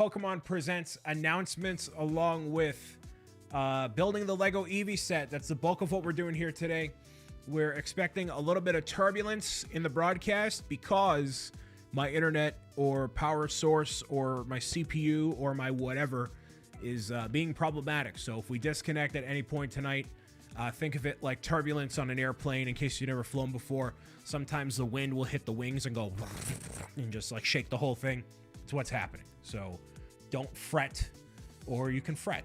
Pokemon Presents announcements along with building the LEGO Eevee set. That's the bulk of what we're doing here today. We're expecting a little bit of turbulence in the broadcast because my internet or power source or my CPU or my whatever is being problematic. So if we disconnect at any point tonight, think of it like turbulence on an airplane in case you've never flown before. Sometimes the wind will hit the wings and go and just like shake the whole thing. It's what's happening. So don't fret, or you can fret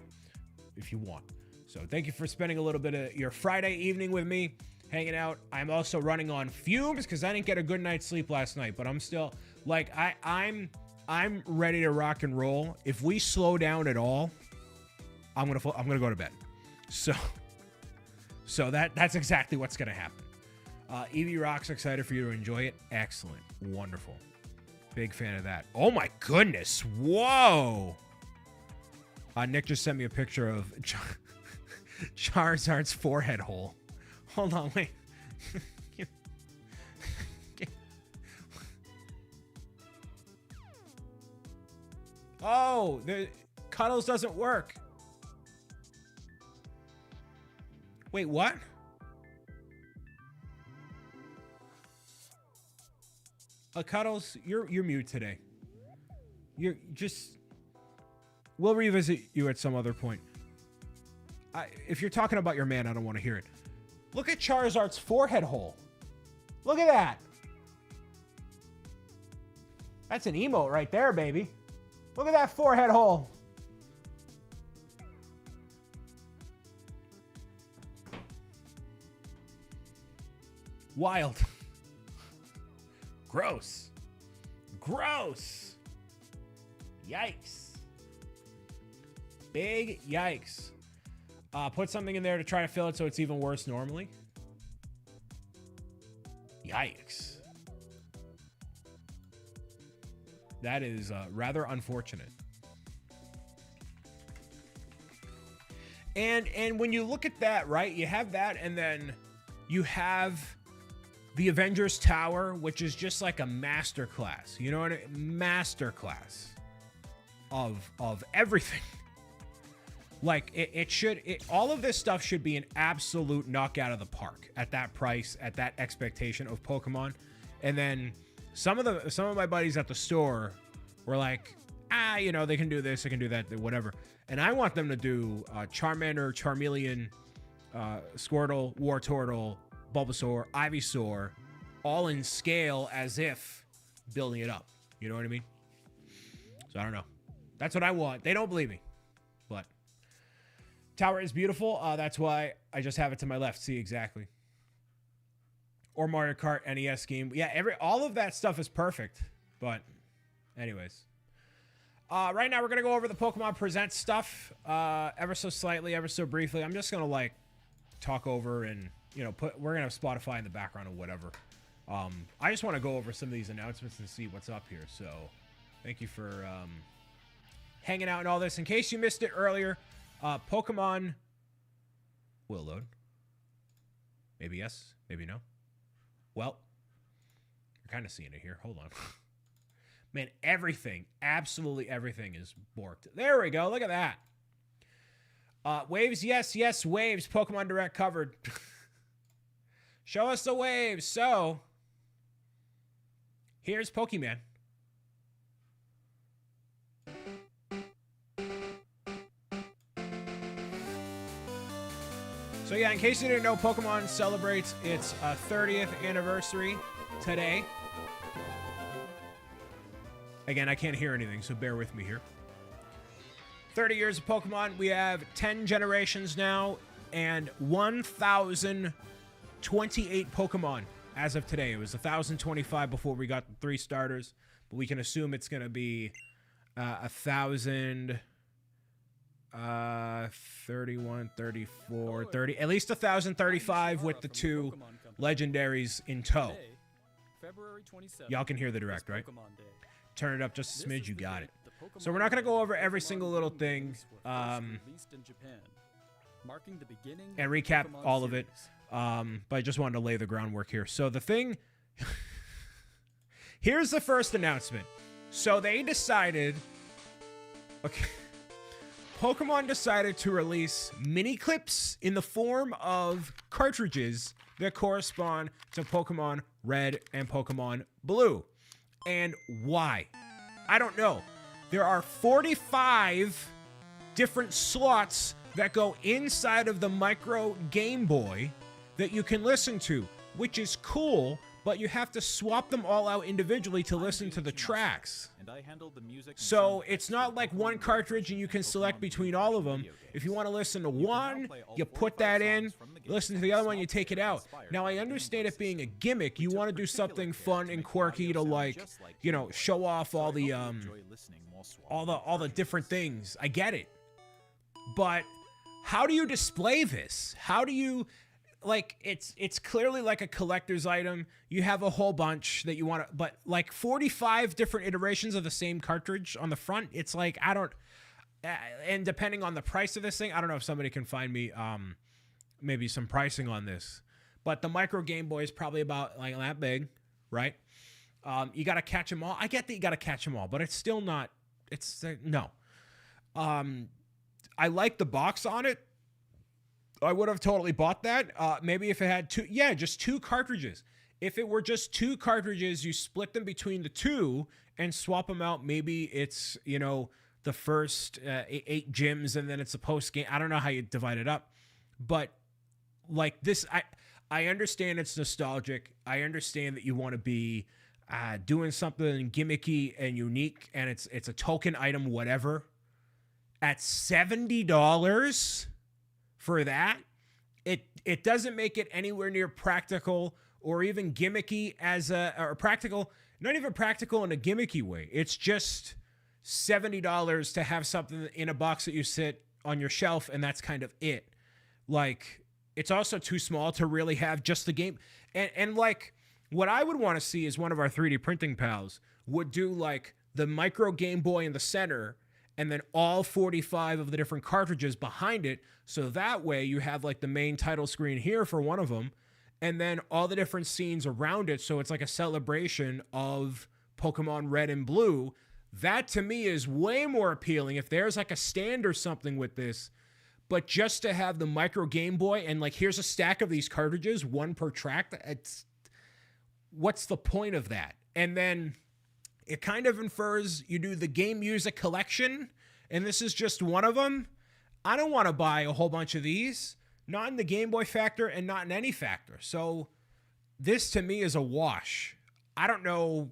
if you want. So thank you for spending a little bit of your Friday evening with me, hanging out. I'm also running on fumes because I didn't get a good night's sleep last night, but I'm still like I'm ready to rock and roll. If we slow down at all, I'm gonna go to bed. So that's exactly what's gonna happen. Eevee rocks. Excited for you to enjoy it. Excellent, wonderful, big fan of that. Oh my goodness, whoa! Nick just sent me a picture of Charizard's forehead hole. Hold on, wait. Oh, the Cuddles doesn't work. Wait, what? Cuddles, you're mute today. You're just... We'll revisit you at some other point. If you're talking about your man, I don't want to hear it. Look at Charizard's forehead hole. Look at that. That's an emote right there, baby. Look at that forehead hole. Wild. Gross. Gross. Yikes. Big yikes. Put something in there to try to fill it so it's even worse normally. Yikes. That is rather unfortunate. And when you look at that, right, you have that, and then you have the Avengers Tower, which is just like a masterclass. You know what I mean? Masterclass of everything. Like all of this stuff should be an absolute knockout of the park at that price, at that expectation of Pokemon. And then some of my buddies at the store were like, you know, they can do this, they can do that, whatever. And I want them to do Charmander, Charmeleon, Squirtle, Wartortle, Bulbasaur, Ivysaur, all in scale as if building it up. You know what I mean? So I don't know. That's what I want. They don't believe me, but Tower is beautiful. That's why I just have it to my left. See, exactly. Or Mario Kart NES game. Yeah, all of that stuff is perfect. But anyways. Right now we're going to go over the Pokemon Presents stuff ever so slightly, ever so briefly. I'm just going to like talk over and, you know, we're going to have Spotify in the background or whatever. I just want to go over some of these announcements and see what's up here. So thank you for hanging out and all this. In case you missed it earlier, Pokemon will load. Maybe yes, maybe no. Well, you're kind of seeing it here. Hold on. Man, everything, absolutely everything is borked. There we go. Look at that. Waves, yes, yes, waves. Pokemon Direct covered. Show us the waves. So, here's Pokemon. So yeah, in case you didn't know, Pokemon celebrates its 30th anniversary today. Again, I can't hear anything, so bear with me here. 30 years of Pokemon. We have 10 generations now and 1,028 Pokemon as of today. It was 1,025 before we got the 3 starters, but we can assume it's going to be 1,000... 31, 34, 30, at least 1,035 with the 2 legendaries in tow. Y'all can hear the direct, right? Turn it up just a smidge, you got it. So we're not going to go over every single little thing and recap all of it, but I just wanted to lay the groundwork here. So the thing, here's the first announcement. So they decided Okay. Pokemon decided to release mini clips in the form of cartridges that correspond to Pokemon Red and Pokemon Blue. And why? I don't know. There are 45 different slots that go inside of the micro Game Boy that you can listen to, which is cool, but you have to swap them all out individually to listen to the tracks. So it's not like one cartridge and you can select between all of them. If you want to listen to one, you put that in, listen to the other one, you take it out. Now, I understand it being a gimmick. You want to do something fun and quirky to, like, you know, show off all the different things. I get it. But how do you display this? How do you, like, it's clearly like a collector's item. You have a whole bunch that you want to, but like 45 different iterations of the same cartridge on the front. It's like, I don't, and depending on the price of this thing, I don't know if somebody can find me maybe some pricing on this, but the micro Game Boy is probably about like that big, right? You got to catch them all. I get that you got to catch them all, but it's still not, it's no. I like the box on it. I would have totally bought that. Maybe if it had two, yeah, just two cartridges. If it were just two cartridges, you split them between the two and swap them out. Maybe it's, you know, the first 8 gyms and then it's a post game. I don't know how you divide it up, but like this, I understand it's nostalgic. I understand that you want to be doing something gimmicky and unique, and it's a token item, whatever. At $70 for that, it doesn't make it anywhere near practical or even gimmicky or practical, not even practical in a gimmicky way. It's just $70 to have something in a box that you sit on your shelf, and that's kind of it. Like, it's also too small to really have just the game. And like, what I would want to see is one of our 3D printing pals would do like the micro Game Boy in the center, and then all 45 of the different cartridges behind it. So that way you have like the main title screen here for one of them, and then all the different scenes around it. So it's like a celebration of Pokemon Red and Blue. That to me is way more appealing. If there's like a stand or something with this, but just to have the micro Game Boy and like, here's a stack of these cartridges, one per track. What's the point of that? And then it kind of infers you do the game music collection, and this is just one of them. I don't want to buy a whole bunch of these, not in the Game Boy factor and not in any factor. So this to me is a wash. I don't know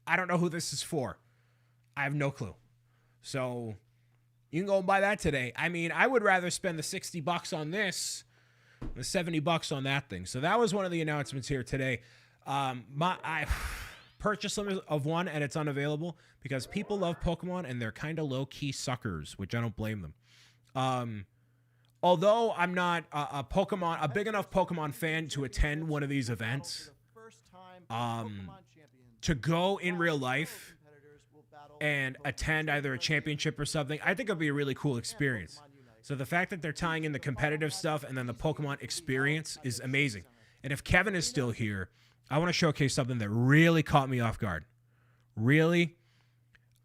who this is for. I have no clue. So you can go and buy that today. I mean, I would rather spend the $60 on this than the $70 on that thing. So that was one of the announcements here today. I purchased some of one, and it's unavailable because people love Pokemon and they're kind of low-key suckers, which I don't blame them. Although I'm not a big enough Pokemon fan to attend one of these events, to go in real life and attend either a championship or something, I think it'll be a really cool experience. So the fact that they're tying in the competitive stuff and then the Pokemon experience is amazing. And if Kevin is still here, I want to showcase something that really caught me off guard. Really,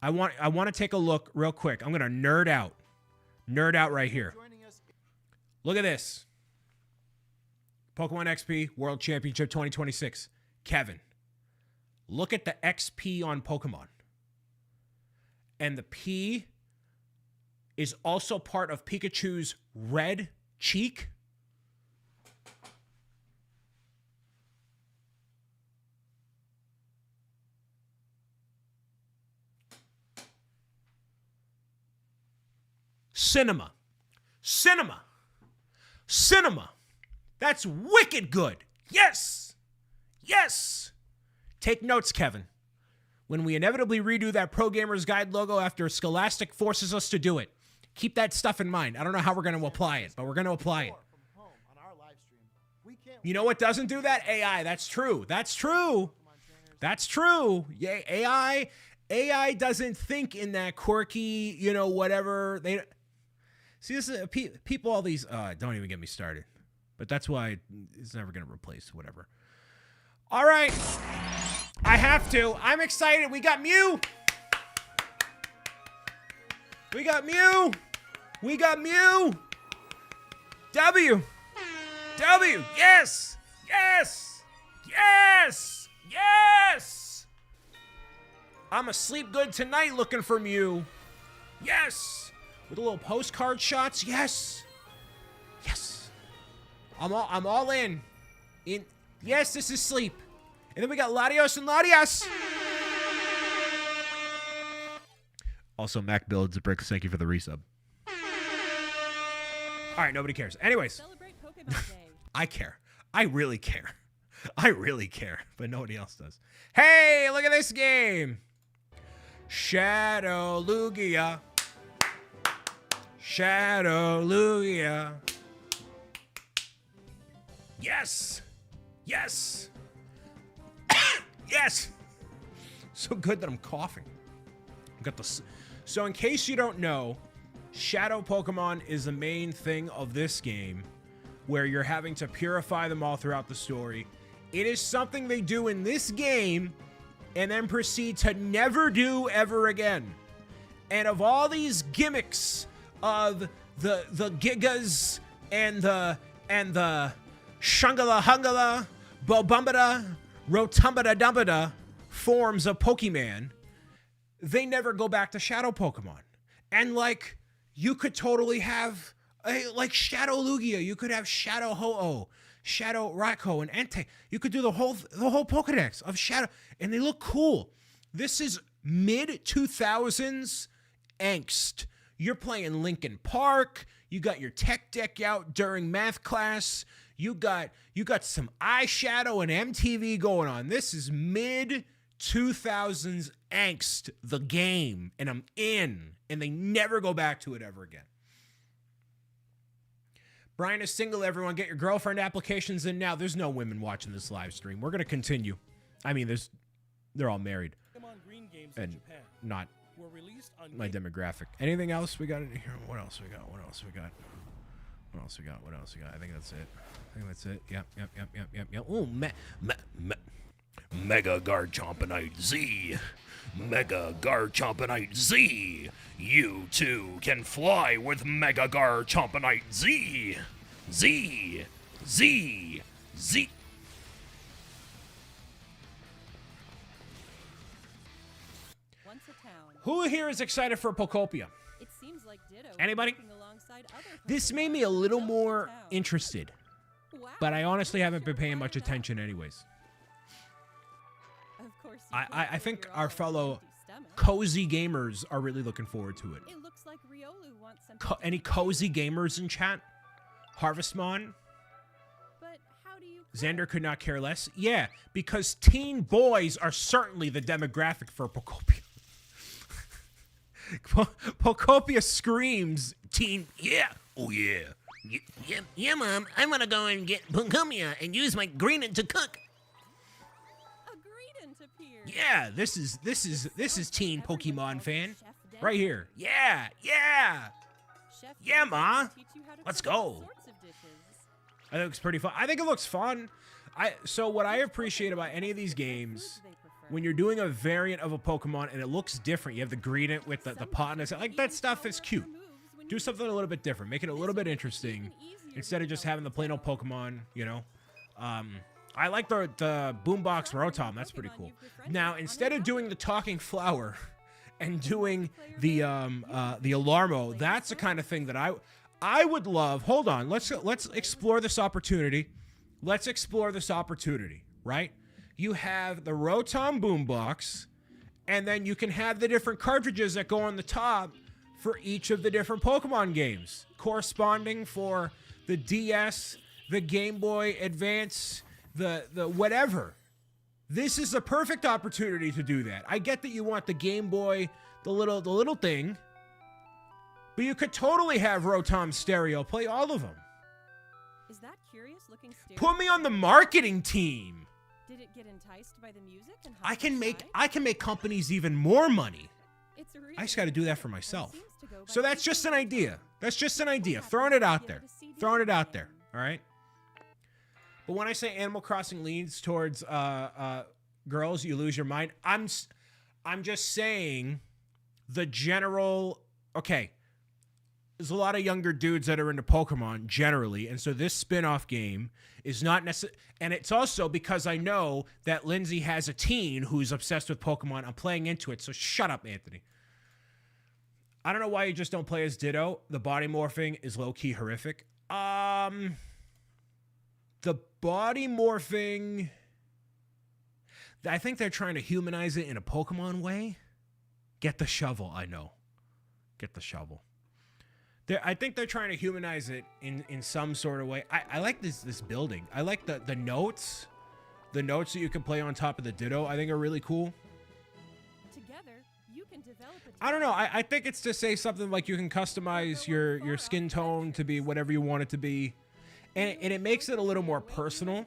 I want to take a look real quick. I'm going to nerd out right here. Look at this. Pokemon XP World Championship 2026. Kevin, look at the XP on Pokemon. And the P is also part of Pikachu's red cheek. Cinema. That's wicked good. Yes. Take notes, Kevin. When we inevitably redo that Pro Gamer's Guide logo after Scholastic forces us to do it, keep that stuff in mind. I don't know how we're going to apply it, but we're going to apply it. You know what doesn't do that? AI. That's true. Yeah, AI doesn't think in that quirky, whatever. See, this is people. All these don't even get me started. But that's why it's never going to replace whatever. All right, I have to. I'm excited. We got Mew. We got Mew. We got Mew. W. W. Yes. Yes. Yes. Yes. I'm asleep good tonight looking for Mew. Yes. With a little postcard shots. Yes. Yes. I'm all in. Yes, this is sleep. And then we got Latios and Latias. Also, Mac Builds a Bricks. Thank you for the resub. All right, nobody cares. Anyways. Celebrate Pokemon Day. I care. I really care. I really care. But nobody else does. Hey, look at this game. Shadow Lugia. Shadow Lugia. Yes. Yes. Yes. So good that I'm coughing. Got the. So in case you don't know, Shadow Pokemon is the main thing of this game, where you're having to purify them all throughout the story. It is something they do in this game and then proceed to never do ever again. And of all these gimmicks of the Gigas and the Shungala Hungala Bobumbada Rotumbada Dumbada forms of Pokemon, they never go back to Shadow Pokemon. And like, you could totally have like Shadow Lugia, you could have Shadow Ho-Oh, Shadow Raikou, and Entei. You could do the whole Pokedex of Shadow, and they look cool. This is mid-2000s angst. You're playing Linkin Park. You got your tech deck out during math class. You got some eyeshadow and MTV going on. This is mid-2000s angst, the game, and I'm in, and they never go back to it ever again. Brian is single, everyone. Get your girlfriend applications in now. There's no women watching this live stream. We're going to continue. I mean, they're all married. Green games and in Japan not were released on my demographic. Anything else we got in here? What else we got? What else we got? What else we got? What else we got? I think that's it. Yep. Ooh, Mega Garchompanite Z. Mega Garchompanite Z. You too can fly with Mega Garchompanite Z. Z. Once a town. Who here is excited for Pokopia? It seems like Ditto is Anybody? working alongside other This Pokemon made me a little to more town. interested, Wow. but I honestly haven't been paying much attention anyways. Of course you I can't think figure our out fellow empty stomach. cozy gamers are really looking forward to it. It looks like Riolu wants some. Any cozy gamers in chat? Harvestmon? But how do you? Xander could not care less. Yeah, because teen boys are certainly the demographic for Pokopia. Pokopia screams teen. Yeah. Oh, yeah. Yeah, Mom. I want to go and get Pokemon and use my Greedent to cook. A Greedent appeared. Yeah, this is teen Ever been Pokemon called fan. Chef Den? Right here. Yeah. Chef Yeah, Den Ma. will teach you how to Let's cook all go. sorts of dishes. I think it's pretty fun. I think it looks fun. So what I appreciate about any of these games, when you're doing a variant of a Pokemon and it looks different, you have the Greedent with the pot and it's like that stuff is cute. Do something a little bit different. Make it a little bit interesting instead of just having the plain old Pokemon, you know. I like the Boombox Rotom. That's pretty cool. Now, instead of doing the talking flower and doing the Alarmo, that's the kind of thing that I would love. Hold on. Let's explore this opportunity. Let's explore this opportunity, right? You have the Rotom Boombox, and then you can have the different cartridges that go on the top for each of the different Pokemon games, corresponding for the DS, the Game Boy Advance, the whatever. This is the perfect opportunity to do that. I get that you want the Game Boy, the little thing, but you could totally have Rotom Stereo play all of them. Is that curious looking stereo? Put me on the marketing team. Did it get enticed by the music and I can make high? companies even more money. It's a I just got to do that for reason, myself. and seems to go by So that's just an feeling. idea. That's just an idea. Throwing it out there. Throwing it out there. All right. But when I say Animal Crossing leans towards girls, you lose your mind. I'm just saying the general okay, there's a lot of younger dudes that are into Pokemon generally, and so this spin-off game is not necessary. And it's also because I know that Lindsay has a teen who's obsessed with Pokemon. I'm playing into it, so shut up, Anthony. I don't know why you just don't play as Ditto. The body morphing is low-key horrific. The body morphing, I think they're trying to humanize it in a Pokemon way. Get the shovel, I know. Get the shovel. I think they're trying to humanize it in some sort of way. I like this building. I like the notes. The notes that you can play on top of the Ditto, I think are really cool. Together, you can develop I don't know. I think it's to say something like you can customize your skin tone to be whatever you want it to be. And it makes it a little more personal.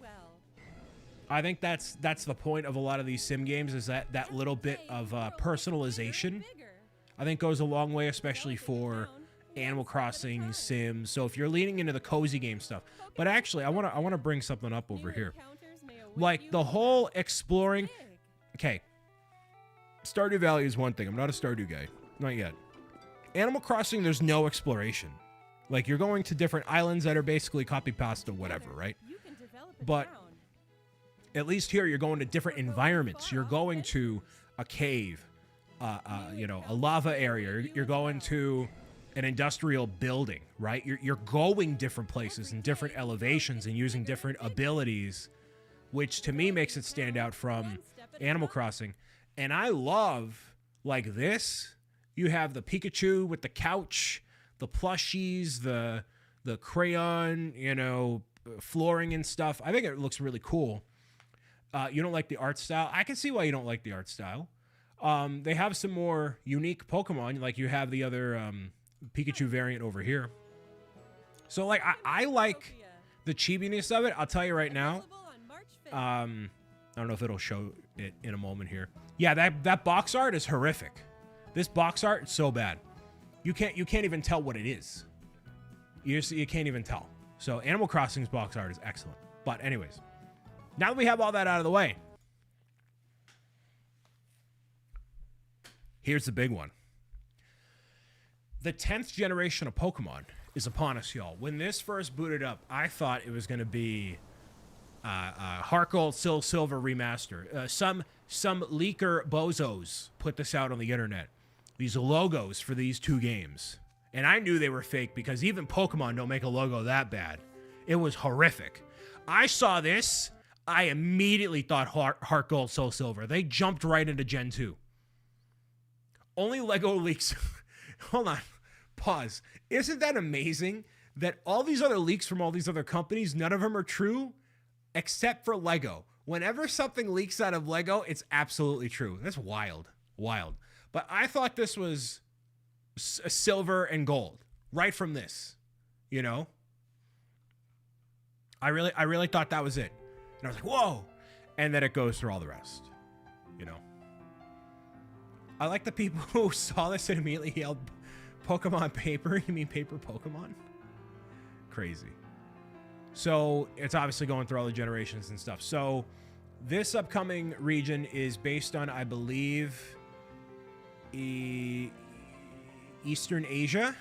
I think that's the point of a lot of these sim games, is that little bit of personalization. I think goes a long way, especially for Animal Crossing Sims. So if you're leaning into the cozy game stuff. But actually, I want to bring something up over here. Like the whole exploring. Okay. Stardew Valley is one thing. I'm not a Stardew guy. Not yet. Animal Crossing, there's no exploration. Like you're going to different islands that are basically copy pasta whatever, right? But at least here you're going to different environments. You're going to a cave, you know, a lava area. You're going to an industrial building, right? You're going different places and different elevations and using different abilities, which to me makes it stand out from Animal Crossing. And I love, like this, you have the Pikachu with the couch, the plushies, the crayon, you know, flooring and stuff. I think it looks really cool. You don't like the art style? I can see why you don't like the art style. They have some more unique Pokemon, like you have the other Pikachu variant over here. So like I like the chibiness of it. I'll tell you right now. I don't know if it'll show it in a moment here. Yeah, that box art is horrific. This box art is so bad. You can't even tell what it is. You can't even tell. So Animal Crossing's box art is excellent. But anyways, now that we have all that out of the way, here's the big one. The 10th generation of Pokemon is upon us, y'all. When this first booted up, I thought it was going to be Heart Gold, Soul Silver remaster. Some leaker bozos put this out on the internet. These logos for these two games. And I knew they were fake because even Pokemon don't make a logo that bad. It was horrific. I saw this. I immediately thought Heart Gold, Soul Silver. They jumped right into Gen 2. Only LEGO leaks. Hold on. Pause. Isn't that amazing that all these other leaks from all these other companies, none of them are true except for LEGO? Whenever something leaks out of LEGO, it's absolutely true. That's wild. Wild. But I thought this was silver and gold right from this, you know? I really thought that was it. And I was like, whoa. And then it goes through all the rest, you know? I like the people who saw this and immediately yelled, Pokemon paper? You mean paper Pokemon? Crazy. So it's obviously going through all the generations and stuff. So this upcoming region is based on, I believe, Eastern Asia,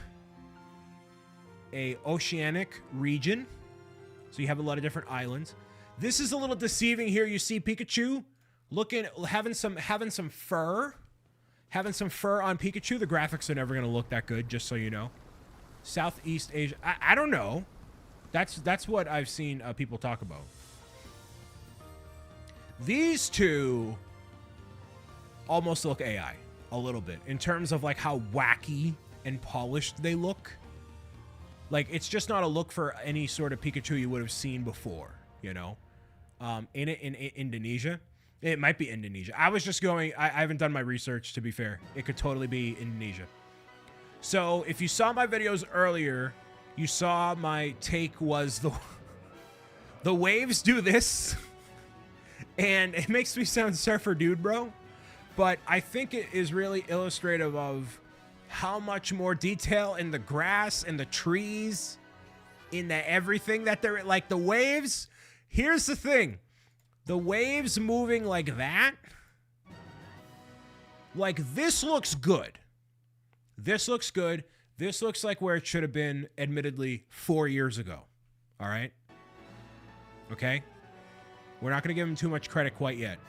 a oceanic region. So you have a lot of different islands. This is a little deceiving here. You see Pikachu having some fur. Having some fur on Pikachu. The graphics are never going to look that good, just so you know. Southeast Asia. I don't know. That's what I've seen people talk about. These two almost look AI a little bit in terms of like how wacky and polished they look. Like it's just not a look for any sort of Pikachu you would have seen before, you know. In Indonesia. It might be Indonesia. I was just going, I haven't done my research, to be fair. It could totally be Indonesia. So if you saw my videos earlier, you saw my take was the waves do this. And it makes me sound surfer dude, bro. But I think it is really illustrative of how much more detail in the grass and the trees, in the everything that they're like the waves. Here's the thing. The waves moving like that, like this looks good. This looks good. This looks like where it should have been, admittedly, 4 years ago. All right? Okay? We're not going to give them too much credit quite yet.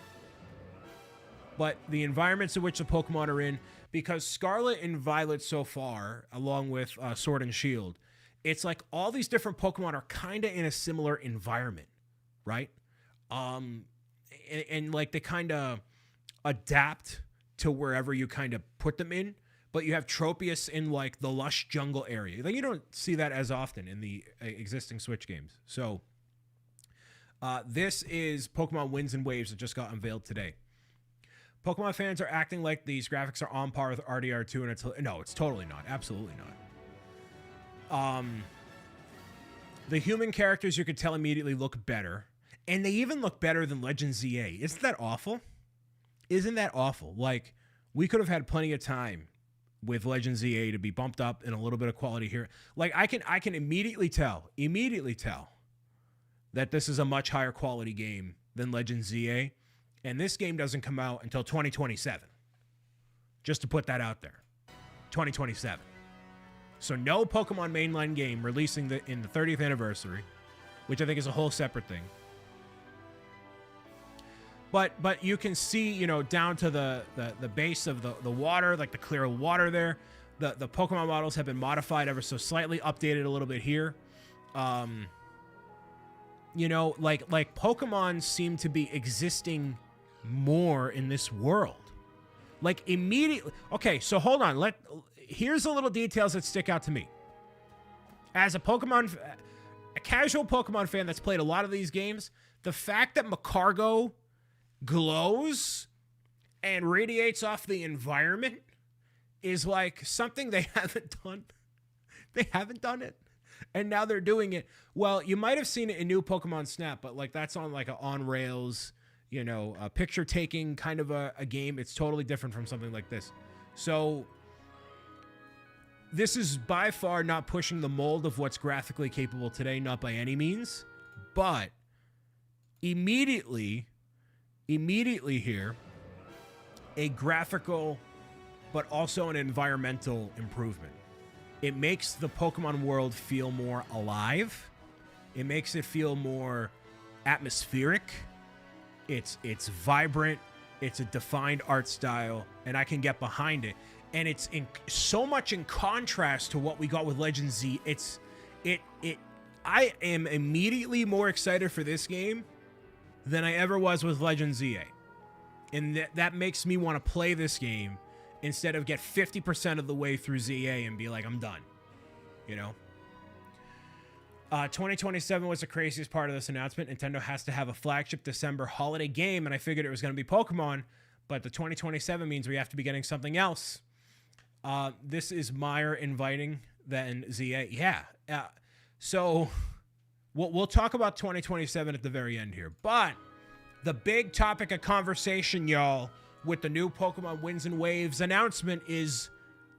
But the environments in which the Pokemon are in, because Scarlet and Violet so far, along with Sword and Shield, it's like all these different Pokemon are kind of in a similar environment, right? And like they kind of adapt to wherever you kind of put them in. But you have Tropius in like the lush jungle area. Like you don't see that as often in the existing Switch games. So this is Pokemon Winds and Waves that just got unveiled today. Pokemon fans are acting like these graphics are on par with RDR2, and it's totally not. Absolutely not. The human characters, you could tell immediately, look better. And they even look better than Legend ZA. Isn't that awful? Isn't that awful? Like, we could have had plenty of time with Legend ZA to be bumped up in a little bit of quality here. Like, I can immediately tell that this is a much higher quality game than Legend ZA. And this game doesn't come out until 2027. Just to put that out there. 2027. So no Pokemon mainline game releasing in the 30th anniversary, which I think is a whole separate thing. But you can see, you know, down to the base of the water, like the clear water there. The Pokemon models have been modified ever so slightly, updated a little bit here. You know, like Pokemon seem to be existing more in this world. Like immediately. Okay, so hold on. Here's the little details that stick out to me. As a casual Pokemon fan that's played a lot of these games, the fact that Macargo glows and radiates off the environment is like something they haven't done. They haven't done it. And now they're doing it. Well, you might have seen it in new Pokemon Snap, but like that's on like an on-rails, you know, a picture-taking kind of a game. It's totally different from something like this. So this is by far not pushing the mold of what's graphically capable today, not by any means. But immediately here, a graphical but also an environmental improvement. It makes the Pokemon world feel more alive. It makes it feel more atmospheric. It's vibrant. It's a defined art style, and I can get behind it. And it's so much in contrast to what we got with Legend Z. I am immediately more excited for this game than I ever was with Legend ZA. And that makes me want to play this game instead of get 50% of the way through ZA and be like, I'm done. You know? 2027 was the craziest part of this announcement. Nintendo has to have a flagship December holiday game, and I figured it was going to be Pokemon, but the 2027 means we have to be getting something else. This is Meyer inviting than ZA. Yeah. So we'll talk about 2027 at the very end here, but the big topic of conversation, y'all, with the new Pokemon Winds and Waves announcement is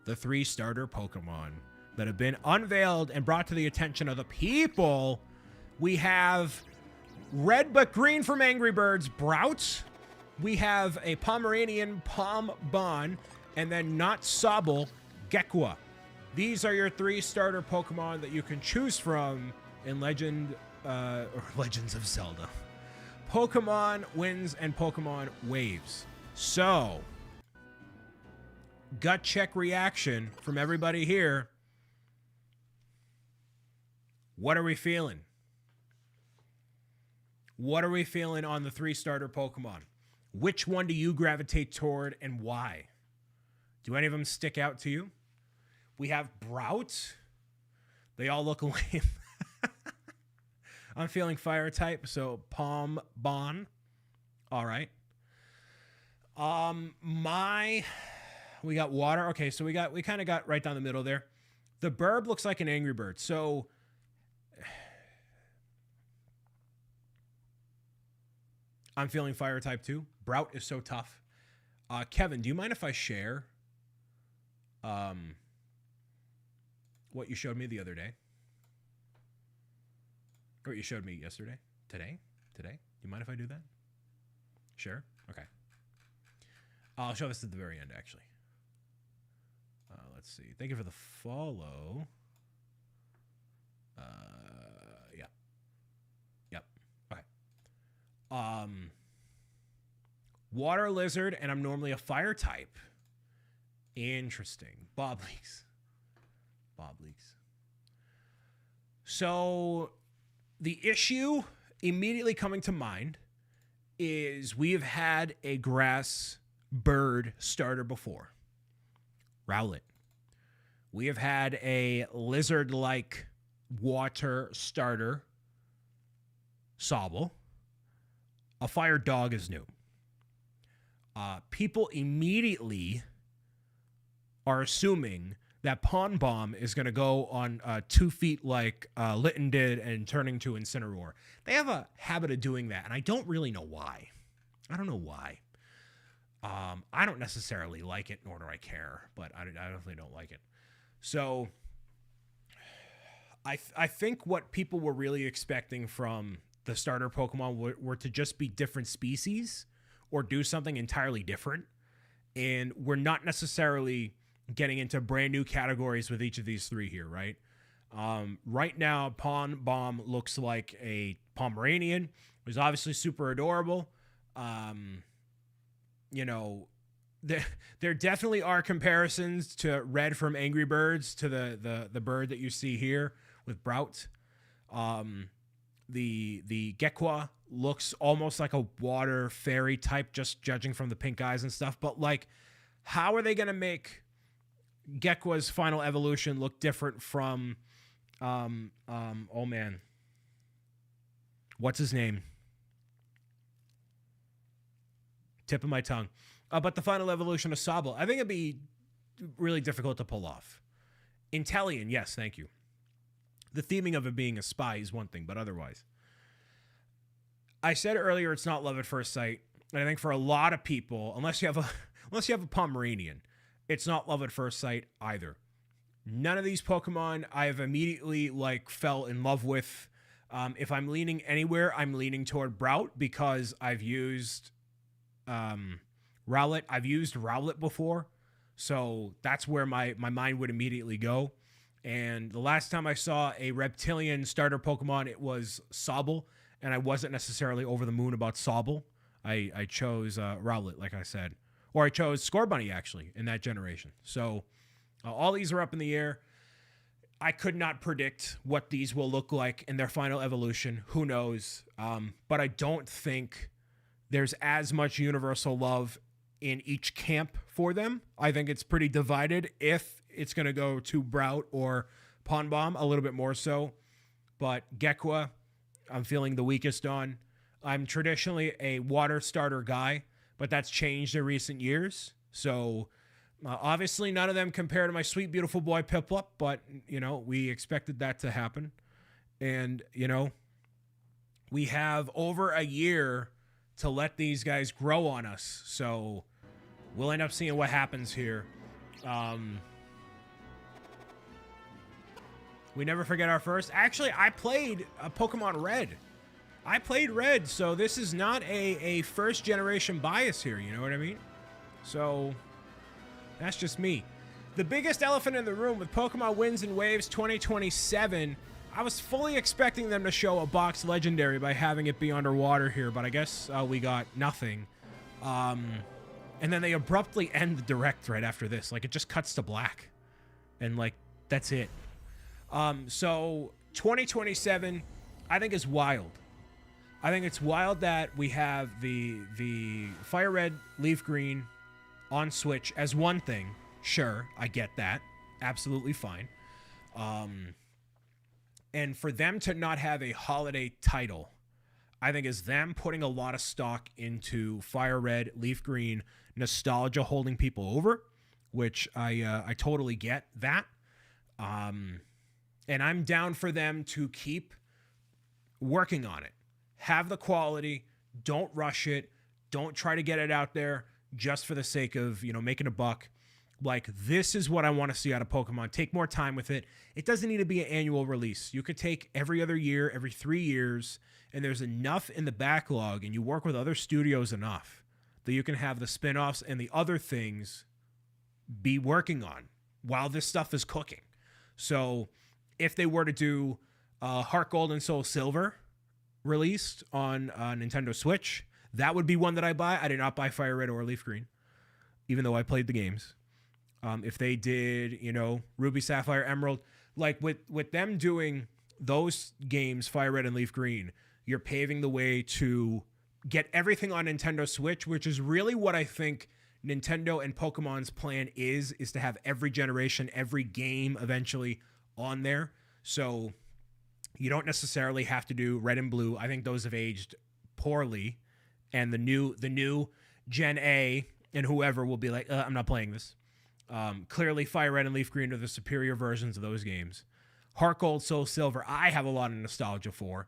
the 3 starter Pokemon that have been unveiled and brought to the attention of the people. We have red but green from Angry Birds, Brouts. We have a Pomeranian Bon, and then not Sobble, Gekwa. These are your 3 starter Pokemon that you can choose from in Legends of Zelda. Pokemon Winds and Pokemon Waves. So, gut check reaction from everybody here. What are we feeling? What are we feeling on the 3 starter Pokemon? Which one do you gravitate toward and why? Do any of them stick out to you? We have Brouts. They all look lame. I'm feeling fire type, so Palm Bon. All right. We got water. Okay, so we kind of got right down the middle there. The Burb looks like an Angry Bird. So I'm feeling fire type too. Brout is so tough. Kevin, do you mind if I share what you showed me the other day? Or what you showed me yesterday? Today? Do you mind if I do that? Sure? Okay. I'll show this at the very end, actually. Let's let's see. Thank you for the follow. Yeah. Yep. Okay. Water lizard, and I'm normally a fire type. Interesting. Bob leaks. So the issue immediately coming to mind is we have had a grass bird starter before. Rowlet. We have had a lizard-like water starter. Sobble. A fire dog is new. People immediately are assuming that Pond Bomb is going to go on 2 feet like Litten did and turning to Incineroar. They have a habit of doing that, and I don't really know why. I don't know why. I don't necessarily like it, nor do I care, but I definitely don't like it. So I think what people were really expecting from the starter Pokemon were to just be different species or do something entirely different. And we're not necessarily getting into brand new categories with each of these three here, right? Right now, Pond Bomb looks like a Pomeranian. He's obviously super adorable. You know, there definitely are comparisons to Red from Angry Birds to the bird that you see here with Brout. The Gekwa looks almost like a water fairy type, just judging from the pink eyes and stuff. But like, how are they going to make Gekwa's final evolution look different from, oh man, what's his name? Tip of my tongue. But the final evolution of Sobble, I think it'd be really difficult to pull off. Inteleon, yes, thank you. The theming of it being a spy is one thing, but otherwise. I said earlier it's not love at first sight, and I think for a lot of people, unless you have a Pomeranian, it's not love at first sight either. None of these Pokemon I have immediately fell in love with. If I'm leaning anywhere, I'm leaning toward Brout because I've used Rowlet. I've used Rowlet before, so that's where my mind would immediately go. And the last time I saw a reptilian starter Pokemon, it was Sobble, and I wasn't necessarily over the moon about Sobble. I chose Rowlet, like I said. Or I chose Scorbunny, actually, in that generation. So all these are up in the air. I could not predict what these will look like in their final evolution. Who knows? But I don't think there's as much universal love in each camp for them. I think it's pretty divided if it's going to go to Brout or Pond Bomb, a little bit more so. But Gekwa, I'm feeling the weakest on. I'm traditionally a water starter guy, but that's changed in recent years. So obviously none of them compare to my sweet, beautiful boy Piplup, but, you know, we expected that to happen. And, you know, we have over a year to let these guys grow on us. So we'll end up seeing what happens here. We never forget our first. Actually, I played Pokemon Red. I played Red, so this is not a first generation bias here, you know what I mean? So that's just me. The biggest elephant in the room with Pokemon Winds and Waves 2027, I was fully expecting them to show a box legendary by having it be underwater here, but I guess we got nothing. And then they abruptly end the direct right after this. Like, it just cuts to black. And, like, that's it. So 2027, I think is wild. I think it's wild that we have the Fire Red, Leaf Green on Switch as one thing. Sure, I get that. Absolutely fine. And for them to not have a holiday title, I think is them putting a lot of stock into Fire Red, Leaf Green, nostalgia holding people over, which I totally get that. And I'm down for them to keep working on it. Have the quality. Don't rush it. Don't try to get it out there just for the sake of, you know, making a buck. Like, this is what I want to see out of Pokemon. Take more time with it. It doesn't need to be an annual release. You could take every other year, every 3 years, and there's enough in the backlog, and you work with other studios enough that you can have the spin-offs and the other things be working on. while this stuff is cooking. So if they were to do Heart Gold and Soul Silver released on Nintendo Switch, that would be one that I buy. I did not buy Fire Red or Leaf Green, even though I played the games. If they did, Ruby, Sapphire, Emerald, like with them doing those games, Fire Red and Leaf Green, you're paving the way to get everything on Nintendo Switch, which is really what I think Nintendo and Pokemon's plan is to have every generation, every game eventually on there. So you don't necessarily have to do Red and Blue. I think those have aged poorly, and the new Gen A and whoever will be like, I'm not playing this. Clearly, Fire Red and Leaf Green are the superior versions of those games. Heart Gold, Soul Silver, I have a lot of nostalgia for,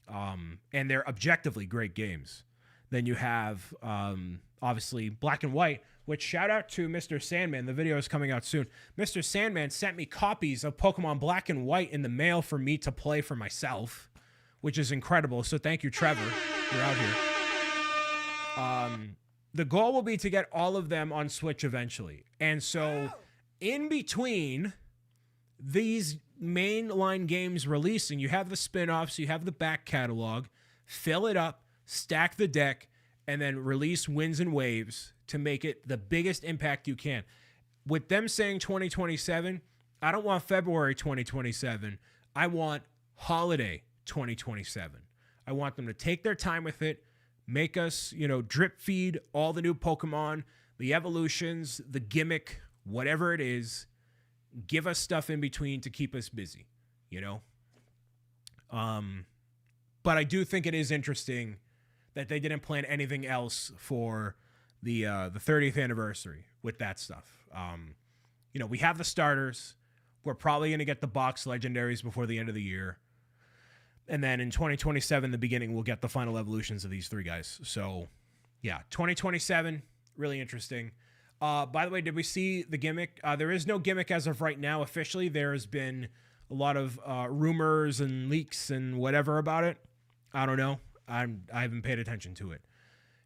and they're objectively great games. Then you have, obviously, Black and White, which shout out to Mr. Sandman. The video is coming out soon. Mr. Sandman sent me copies of Pokemon Black and White in the mail for me to play for myself, which is incredible. So thank you, Trevor. You're out here. The goal will be to get all of them on Switch eventually. And so in between these mainline games releasing, you have the spin-offs, you have the back catalog, fill it up, stack the deck, and then release wins and waves to make it the biggest impact you can. With them saying 2027, I don't want February 2027. I want holiday 2027. I want them to take their time with it, make us, drip feed all the new Pokemon, the evolutions, the gimmick, whatever it is. Give us stuff in between to keep us busy, But I do think it is interesting that they didn't plan anything else for the 30th anniversary with that stuff. We have the starters. We're probably going to get the box legendaries before the end of the year. And then in 2027, the beginning, we'll get the final evolutions of these three guys. So, yeah, 2027, really interesting. By the way, did we see the gimmick? There is no gimmick as of right now officially. There's been a lot of rumors and leaks and whatever about it. I don't know. I haven't paid attention to it.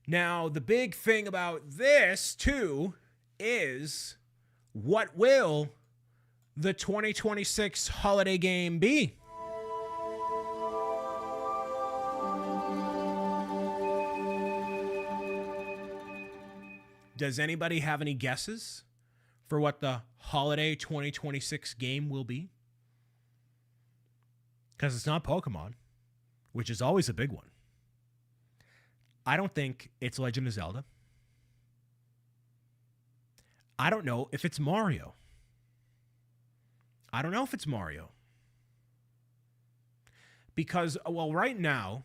Now, the big thing about this, too, is what will the 2026 holiday game be? Does anybody have any guesses for what the holiday 2026 game will be? Because it's not Pokemon, which is always a big one. I don't think it's Legend of Zelda. I don't know if it's Mario. Because, well, right now,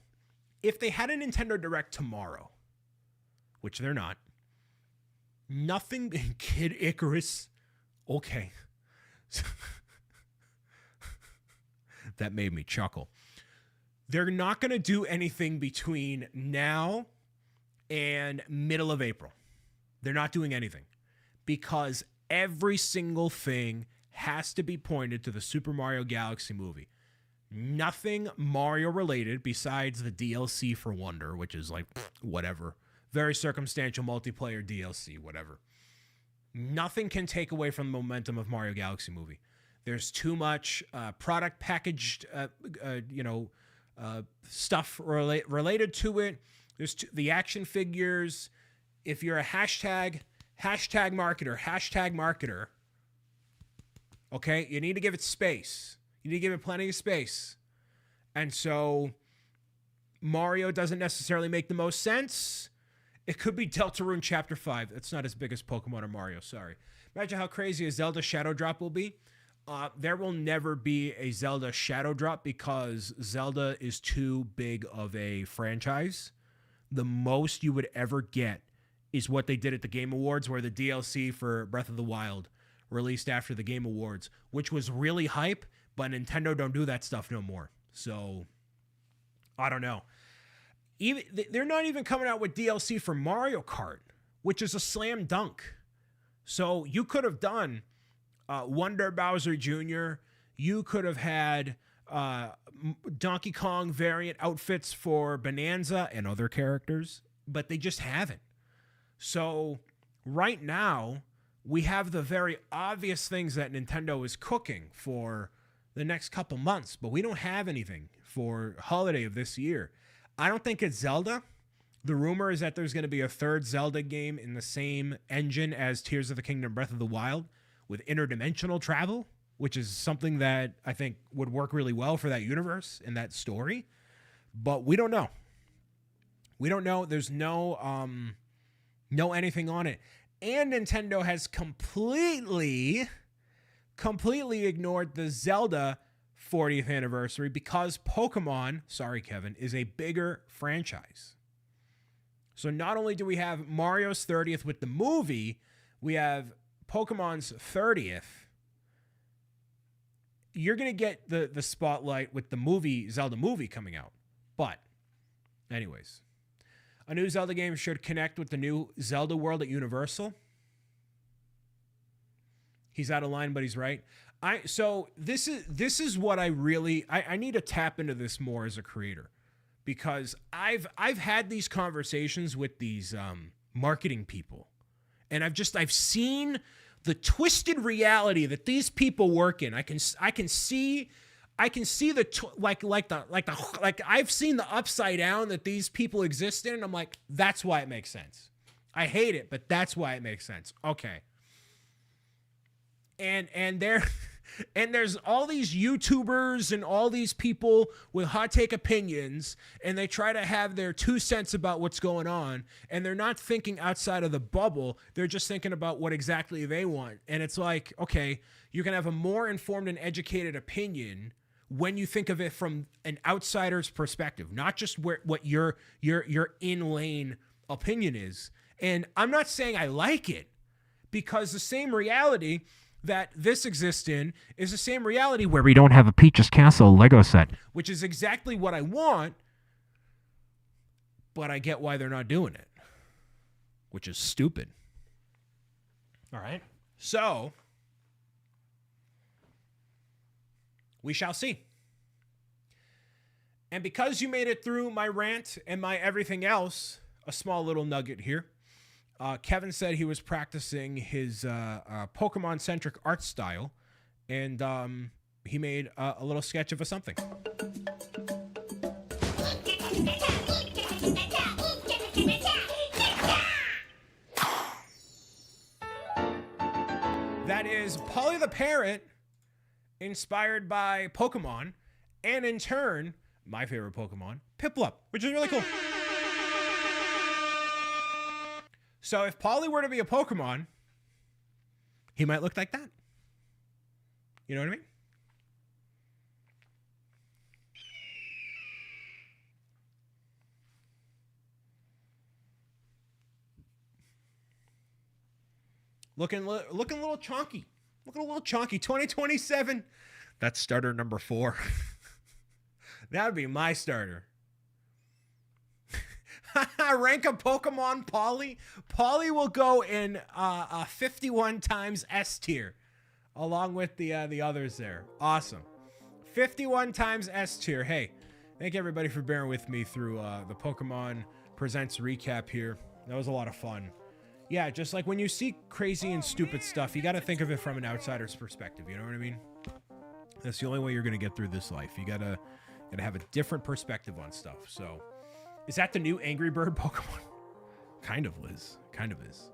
if they had a Nintendo Direct tomorrow, which they're not, nothing, Kid Icarus, okay. That made me chuckle. They're not going to do anything between now and middle of April. They're not doing anything because every single thing has to be pointed to the Super Mario Galaxy movie. Nothing Mario related besides the DLC for Wonder, which is like whatever. Very circumstantial multiplayer DLC, whatever. Nothing can take away from the momentum of Mario Galaxy movie. There's too much product packaged, stuff related to it. There's the action figures. If you're a hashtag marketer, okay, you need to give it space. You need to give it plenty of space. And so Mario doesn't necessarily make the most sense. It could be Deltarune Chapter 5. It's not as big as Pokemon or Mario, sorry. Imagine how crazy a Zelda Shadow Drop will be. There will never be a Zelda Shadow Drop because Zelda is too big of a franchise. The most you would ever get is what they did at the Game Awards, where the DLC for Breath of the Wild released after the Game Awards, which was really hype, but Nintendo don't do that stuff no more. So, I don't know. They're not even coming out with DLC for Mario Kart, which is a slam dunk. So, you could have done Wonder Bowser Jr., you could have had Donkey Kong variant outfits for Bonanza and other characters, but they just haven't. So right now, we have the very obvious things that Nintendo is cooking for the next couple months, but we don't have anything for holiday of this year. I don't think it's Zelda. The rumor is that there's going to be a third Zelda game in the same engine as Tears of the Kingdom Breath of the Wild with interdimensional travel, which is something that I think would work really well for that universe and that story. But we don't know. We don't know. There's no anything on it. And Nintendo has completely ignored the Zelda 40th anniversary because Pokemon, sorry Kevin, is a bigger franchise. So not only do we have Mario's 30th with the movie, we have Pokemon's 30th. You're going to get the spotlight with the movie, Zelda movie coming out. But anyways, a new Zelda game should connect with the new Zelda world at Universal. He's out of line, but he's right. So this is what I really I need to tap into this more as a creator, because I've had these conversations with these marketing people, and I've seen the twisted reality that these people work in. I can see the I've seen the upside down that these people exist in, and I'm like, that's why it makes sense. I hate it, but that's why it makes sense. Okay. And there's all these YouTubers and all these people with hot take opinions, and they try to have their 2 cents about what's going on, and they're not thinking outside of the bubble. They're just thinking about what exactly they want. And it's like, okay, you can have a more informed and educated opinion when you think of it from an outsider's perspective, not just what your in lane opinion is. And I'm not saying I like it, because the same reality that this exists in is the same reality where we don't have a Peach's Castle Lego set, which is exactly what I want, but I get why they're not doing it, which is stupid. All right. So we shall see. And because you made it through my rant and my everything else, a small little nugget here. Kevin said he was practicing his Pokemon-centric art style, and he made a little sketch of a something. That is Polly the Parrot, inspired by Pokemon, and in turn, my favorite Pokemon, Piplup, which is really cool. So if Polly were to be a Pokemon, he might look like that. You know what I mean? Looking a little chonky. Looking a little chonky. 2027. That's starter number 4. That would be my starter. Rank a Pokemon Polly. Polly will go in 51 times S tier, along with the others there. Awesome. 51 times S tier. Hey, thank everybody for bearing with me through the Pokemon Presents recap here. That was a lot of fun. Yeah, just like when you see crazy and stupid stuff, you got to think of it from an outsider's perspective. You know what I mean? That's the only way you're going to get through this life. You gotta have a different perspective on stuff. So. Is that the new Angry Bird Pokemon? Kind of, Liz. Kind of is.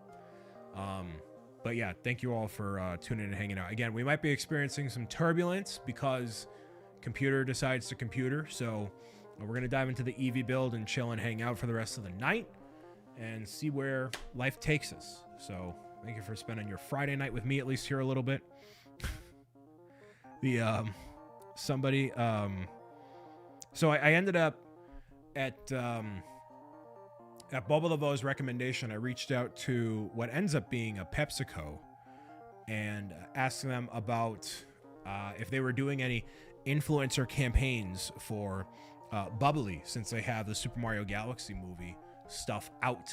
But yeah, thank you all for tuning in and hanging out. Again, we might be experiencing some turbulence because computer decides to computer. So we're going to dive into the Eevee build and chill and hang out for the rest of the night and see where life takes us. So thank you for spending your Friday night with me, at least here a little bit. So I ended up at Boba Laveau's recommendation, I reached out to what ends up being a PepsiCo and asked them about if they were doing any influencer campaigns for Bubbly, since they have the Super Mario Galaxy movie stuff out.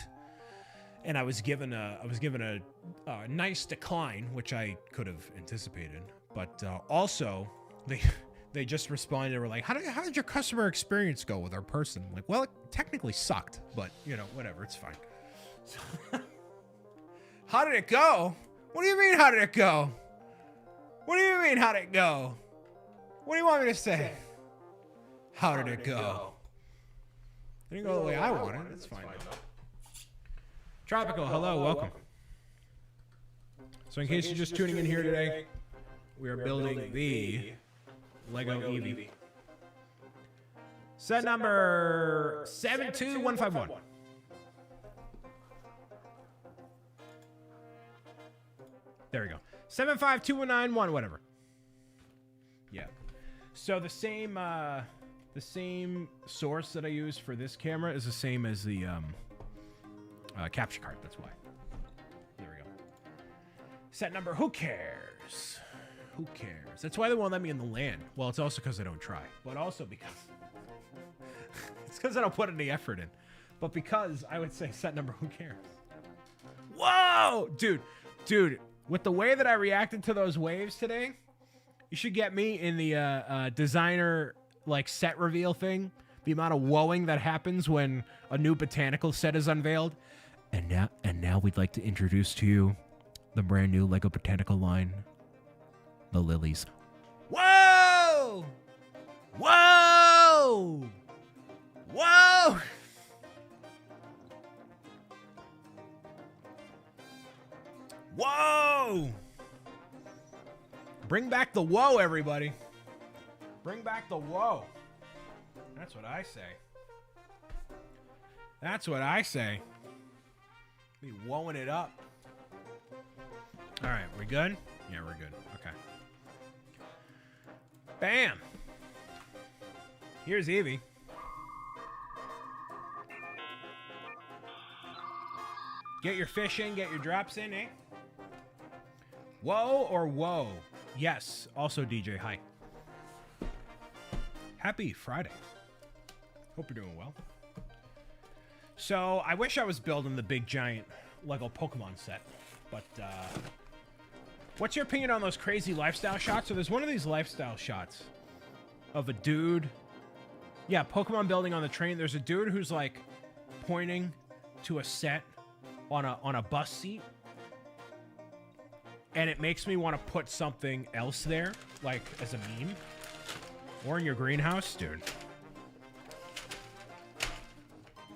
And I was given a nice decline, which I could have anticipated. But also, they just responded. They were like, how did your customer experience go with our person? I'm like, well, it technically sucked, but, whatever. It's fine. How did it go? What do you mean, how did it go? What do you mean, how did it go? What do you want me to say? How did it go? It didn't go the way I wanted. It's fine though. Tropical, hello, welcome. So in case you're just tuning in here today, we are building the LEGO Eevee. Set number 72151. There we go. 752191, whatever. Yeah. So the same source that I use for this camera is the same as the capture card. That's why. There we go. Set number. Who cares? Who cares? That's why they won't let me in the land. Well, it's also because I don't try, but also because it's because I don't put any effort in. But because I would say set number. Who cares? Whoa, dude. With the way that I reacted to those waves today, you should get me in the designer like set reveal thing. The amount of woeing that happens when a new botanical set is unveiled. And now we'd like to introduce to you the brand new LEGO botanical line, the lilies. Whoa! Whoa! Whoa! Whoa! Bring back the whoa, everybody. Bring back the whoa. That's what I say. That's what I say. Be woeing it up. All right, we good? Yeah, we're good. Okay. Bam. Here's Eevee. Get your fish in, get your drops in, eh? Whoa or whoa? Yes. Also, DJ, hi. Happy Friday. Hope you're doing well. So, I wish I was building the big giant LEGO Pokemon set, but what's your opinion on those crazy lifestyle shots? So there's one of these lifestyle shots of a dude. Yeah, Pokemon building on the train. There's a dude who's like pointing to a set on a bus seat. And it makes me want to put something else there, like as a meme. Or in your greenhouse, dude.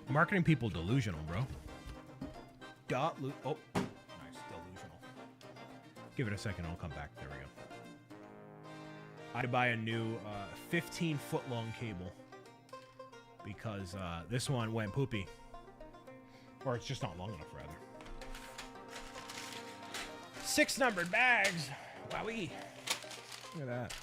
Marketing people delusional, bro. Oh, nice, delusional. Give it a second, I'll come back. There we go. I'd buy a new 15-foot long cable because this one went poopy. Or it's just not long enough, rather. 6 numbered bags. Wowee. Look at that.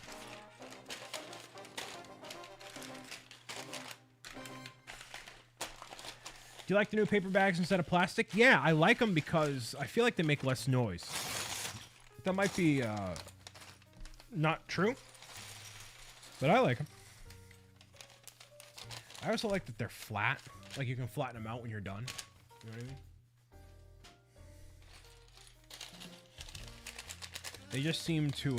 Do you like the new paper bags instead of plastic? Yeah, I like them because I feel like they make less noise. That might be not true, but I like them. I also like that they're flat. Like you can flatten them out when you're done. You know what I mean? They just seem to,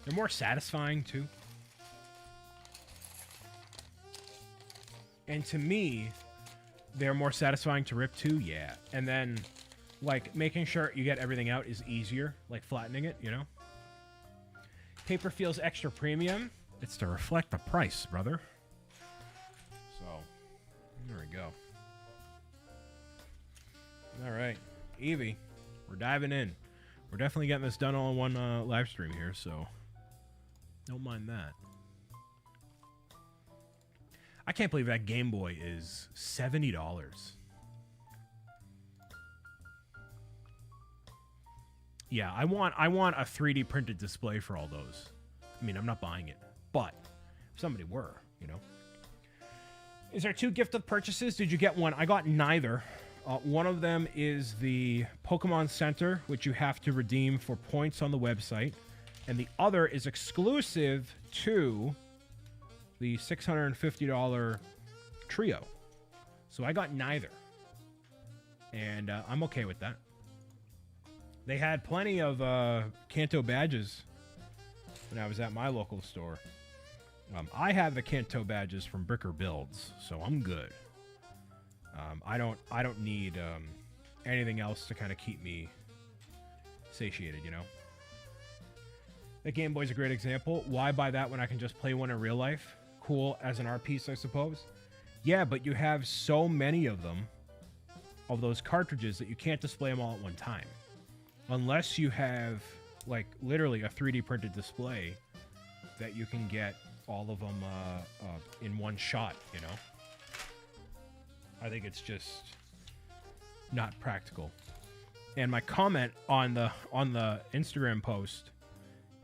they're more satisfying too. And to me, they're more satisfying to rip too, yeah. And then, like, making sure you get everything out is easier, like flattening it, you know? Paper feels extra premium. It's to reflect the price, brother. So, there we go. All right, Eevee, we're diving in. We're definitely getting this done all in one live stream here, so don't mind that. I can't believe that Game Boy is $70. Yeah, I want a 3D printed display for all those. I mean, I'm not buying it, but if somebody were, you know. Is there 2 gifted purchases? Did you get one? I got neither. One of them is the Pokemon Center, which you have to redeem for points on the website. And the other is exclusive to the $650 trio. So I got neither. And I'm okay with that. They had plenty of Kanto badges when I was at my local store. I have the Kanto badges from Bricker Builds, so I'm good. I don't need anything else to kind of keep me satiated, you know? The Game Boy's a great example. Why buy that when I can just play one in real life? Cool as an art piece, I suppose. Yeah, but you have so many of them, of those cartridges, that you can't display them all at one time. Unless you have, like, literally a 3D printed display that you can get all of them in one shot, you know? I think it's just not practical. And my comment on the Instagram post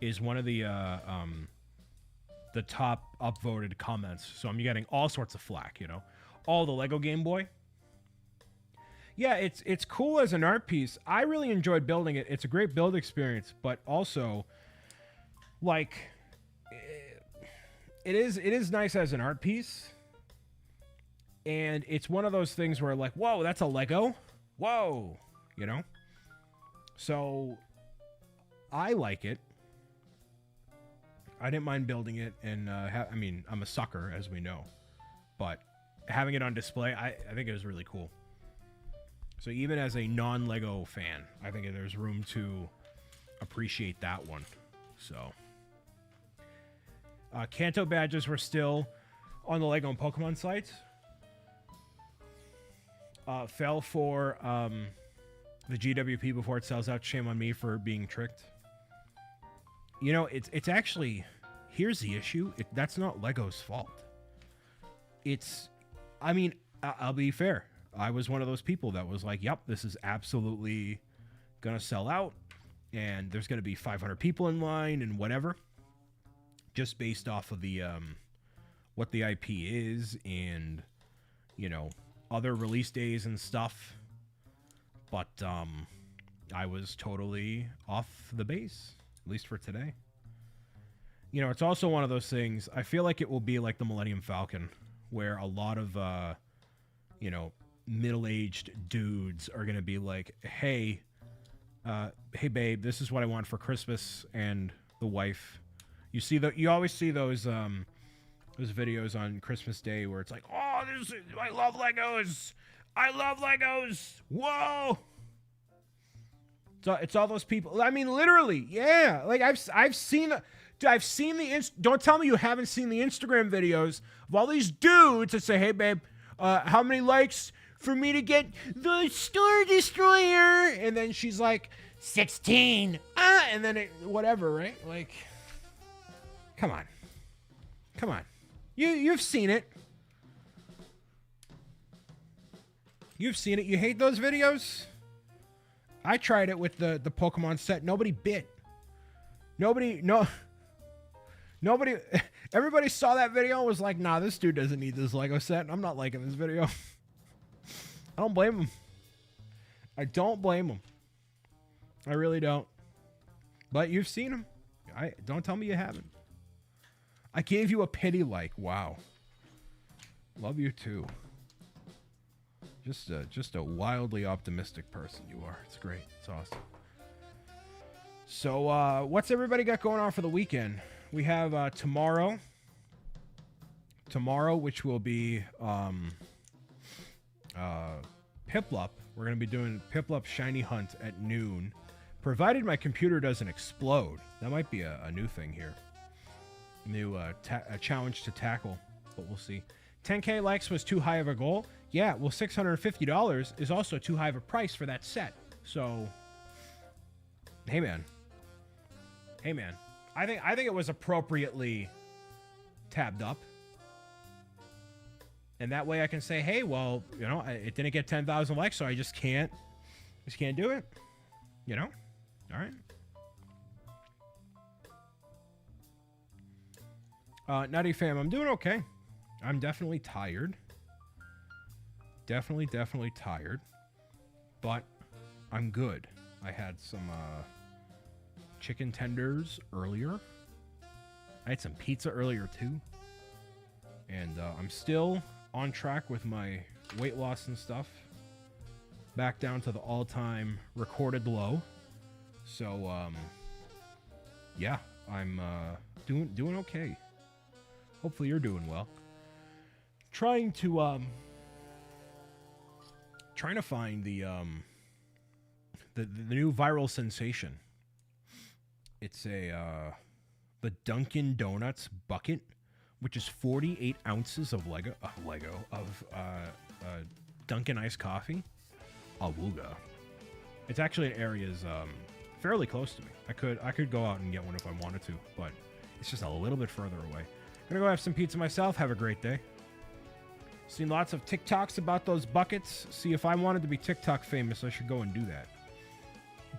is one of the top upvoted comments. So I'm getting all sorts of flack, you know? All the Lego Game Boy. Yeah, it's cool as an art piece. I really enjoyed building it. It's a great build experience, but also, like, it is nice as an art piece. And it's one of those things where, like, whoa, that's a Lego? Whoa, you know? So, I like it. I didn't mind building it, and, I mean, I'm a sucker, as we know. But having it on display, I think it was really cool. So even as a non-Lego fan, I think there's room to appreciate that one. So, Kanto badges were still on the Lego and Pokemon sites. Fell for the GWP before it sells out. Shame on me for being tricked. You know, it's actually, here's the issue. That's not Lego's fault. I mean, I'll be fair. I was one of those people that was like, yep, this is absolutely going to sell out. And there's going to be 500 people in line and whatever. Just based off of the, what the IP is and, you know, other release days and stuff. But, I was totally off the base, at least for today. You know, it's also one of those things, I feel like it will be like the Millennium Falcon, where a lot of, you know, middle-aged dudes are going to be like, hey, babe, this is what I want for Christmas, and the wife. You always see those videos on Christmas Day where it's like, oh, I love Legos. I love Legos. Whoa. So it's all those people. I mean, literally, yeah. Like I've seen the. Don't tell me you haven't seen the Instagram videos of all these dudes that say, hey, babe, how many likes for me to get the Star Destroyer? And then she's like, 16. And then whatever, right? Like, come on. You've seen it. You've seen it. You hate those videos? I tried it with the Pokemon set. Nobody bit. Nobody. Everybody saw that video and was like, nah, this dude doesn't need this Lego set. I'm not liking this video. I don't blame him. I don't blame him. I really don't. But you've seen him. Don't tell me you haven't. I gave you a pity like. Wow. Love you too. Just a wildly optimistic person you are. It's great. It's awesome. So, what's everybody got going on for the weekend? We have tomorrow. Tomorrow, which will be Piplup. We're going to be doing Piplup Shiny Hunt at noon. Provided my computer doesn't explode. That might be a new thing here. New a challenge to tackle, but we'll see. 10K likes was too high of a goal. Yeah, well, $650 is also too high of a price for that set. So, hey man. I think it was appropriately tabbed up. And that way I can say, hey, well, you know, it didn't get 10,000 likes, so I just can't do it. You know? All right. Nutty fam, I'm doing okay. I'm definitely tired. Definitely tired. But I'm good. I had some chicken tenders earlier. I had some pizza earlier too. And I'm still on track with my weight loss and stuff. Back down to the all-time recorded low. So, yeah, I'm doing okay. Hopefully you're doing well. Trying to find the the new viral sensation. It's a the Dunkin' Donuts bucket, which is 48 ounces of Dunkin' iced coffee. Awooga. It's actually in areas fairly close to me. I could go out and get one if I wanted to, but it's just a little bit further away. Gonna go have some pizza myself. Have a great day. Seen lots of TikToks about those buckets. See, if I wanted to be TikTok famous, I should go and do that.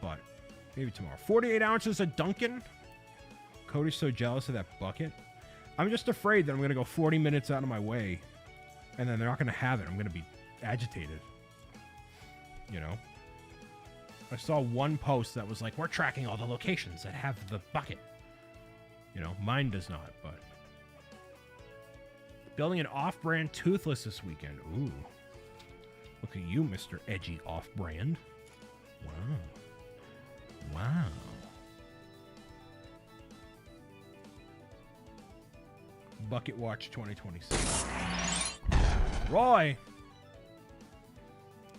But maybe tomorrow. 48 ounces of Dunkin'. Cody's so jealous of that bucket. I'm just afraid that I'm going to go 40 minutes out of my way, and then they're not going to have it. I'm going to be agitated. You know? I saw one post that was like, we're tracking all the locations that have the bucket. You know, mine does not, but... Building an off-brand Toothless this weekend. Ooh. Look at you, Mr. Edgy Off-Brand. Wow. Wow. Bucket Watch 2026. Roy.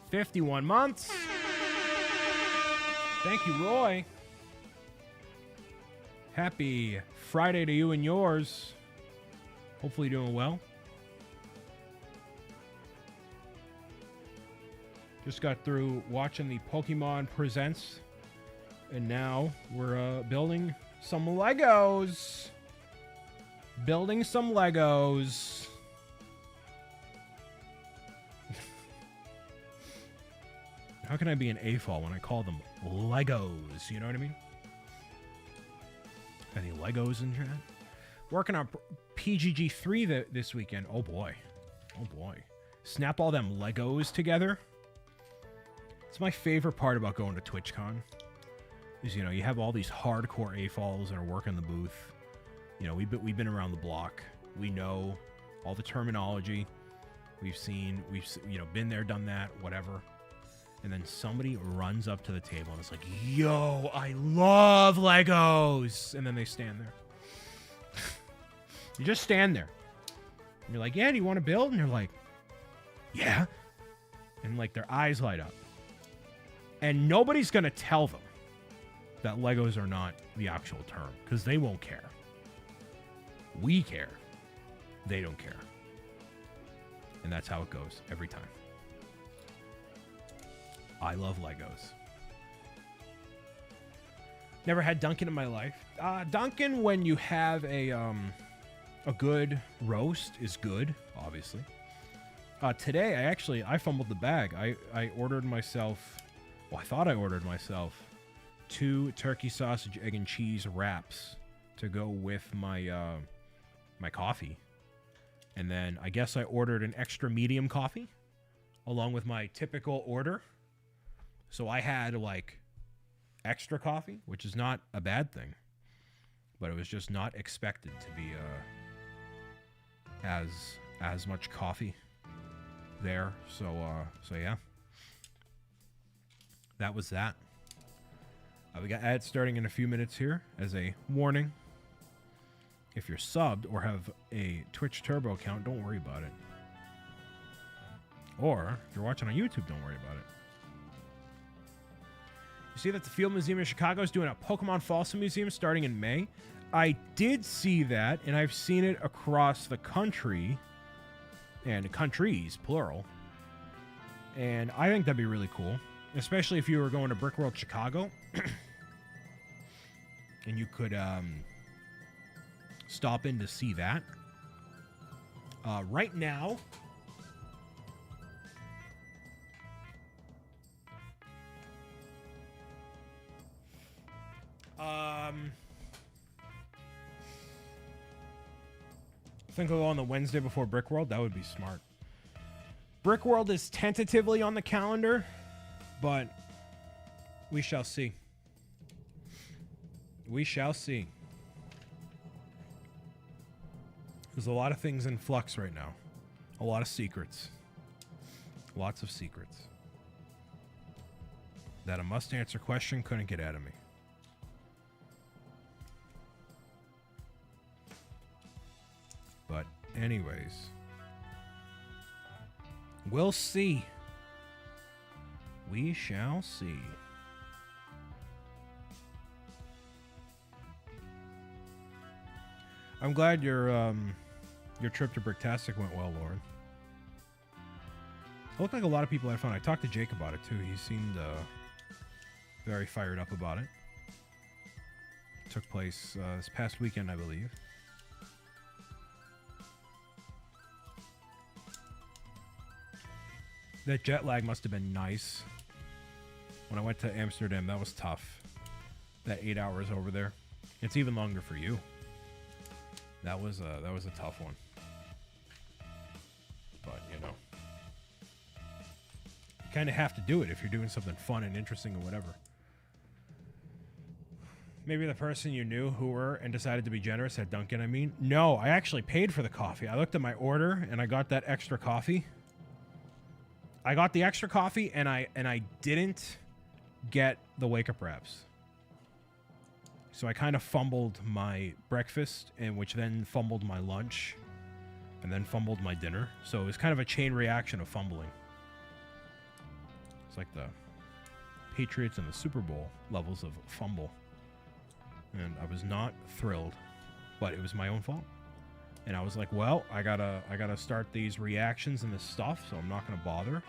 51 months. Thank you, Roy. Happy Friday to you and yours. Hopefully doing well. Just got through watching the Pokemon Presents. And now we're building some Legos. Building some Legos. How can I be an AFOL when I call them Legos? You know what I mean? Any Legos in chat? Working on PGG3 this weekend. Oh boy. Oh boy. Snap all them Legos together. It's my favorite part about going to TwitchCon. Is, you know, you have all these hardcore AFOLs that are working the booth. You know, we've been around the block. We know all the terminology. We've you know, been there, done that, whatever. And then somebody runs up to the table and is like, yo, I love Legos. And then they stand there. You just stand there. And you're like, yeah, do you want to build? And you're like, yeah. And like their eyes light up. And nobody's going to tell them that Legos are not the actual term, because they won't care. We care. They don't care. And that's how it goes every time. I love Legos. Never had Dunkin' in my life. Dunkin', when you have a good roast, is good, obviously. Today, I fumbled the bag. I ordered myself... Well, I thought I ordered myself 2 turkey sausage, egg, and cheese wraps to go with my my coffee. And then I guess I ordered an extra medium coffee along with my typical order. So I had like extra coffee, which is not a bad thing, but it was just not expected to be as much coffee there. So yeah. That was that. We got ads starting in a few minutes here as a warning. If you're subbed or have a Twitch Turbo account, don't worry about it. Or if you're watching on YouTube, don't worry about it. You see that the Field Museum in Chicago is doing a Pokemon Fossil Museum starting in May? I did see that, and I've seen it across the country, and countries, plural. And I think that'd be really cool. Especially if you were going to Brick World Chicago. And you could stop in to see that. Right now... I think I'll go on the Wednesday before Brick World. That would be smart. Brick World is tentatively on the calendar, but we shall see. We shall see. There's a lot of things in flux right now. A lot of secrets. Lots of secrets. That a must-answer question couldn't get out of me. But anyways, we'll see. We shall see. I'm glad your trip to Bricktastic went well, Lauren. It looked like a lot of people had fun. I talked to Jake about it too. He seemed very fired up about it. Took place this past weekend, I believe. That jet lag must have been nice. When I went to Amsterdam, that was tough. That 8 hours over there. It's even longer for you. That was a tough one. But, you know. You kind of have to do it if you're doing something fun and interesting or whatever. Maybe the person you knew who were and decided to be generous at Dunkin', I mean. No, I actually paid for the coffee. I looked at my order and I got that extra coffee. I got the extra coffee and I didn't get the wake up wraps. So I kind of fumbled my breakfast, and which then fumbled my lunch, and then fumbled my dinner. So it was kind of a chain reaction of fumbling. It's like the Patriots in the Super Bowl levels of fumble. And I was not thrilled, but it was my own fault. And I was like, well, I gotta start these reactions and this stuff, so I'm not gonna bother.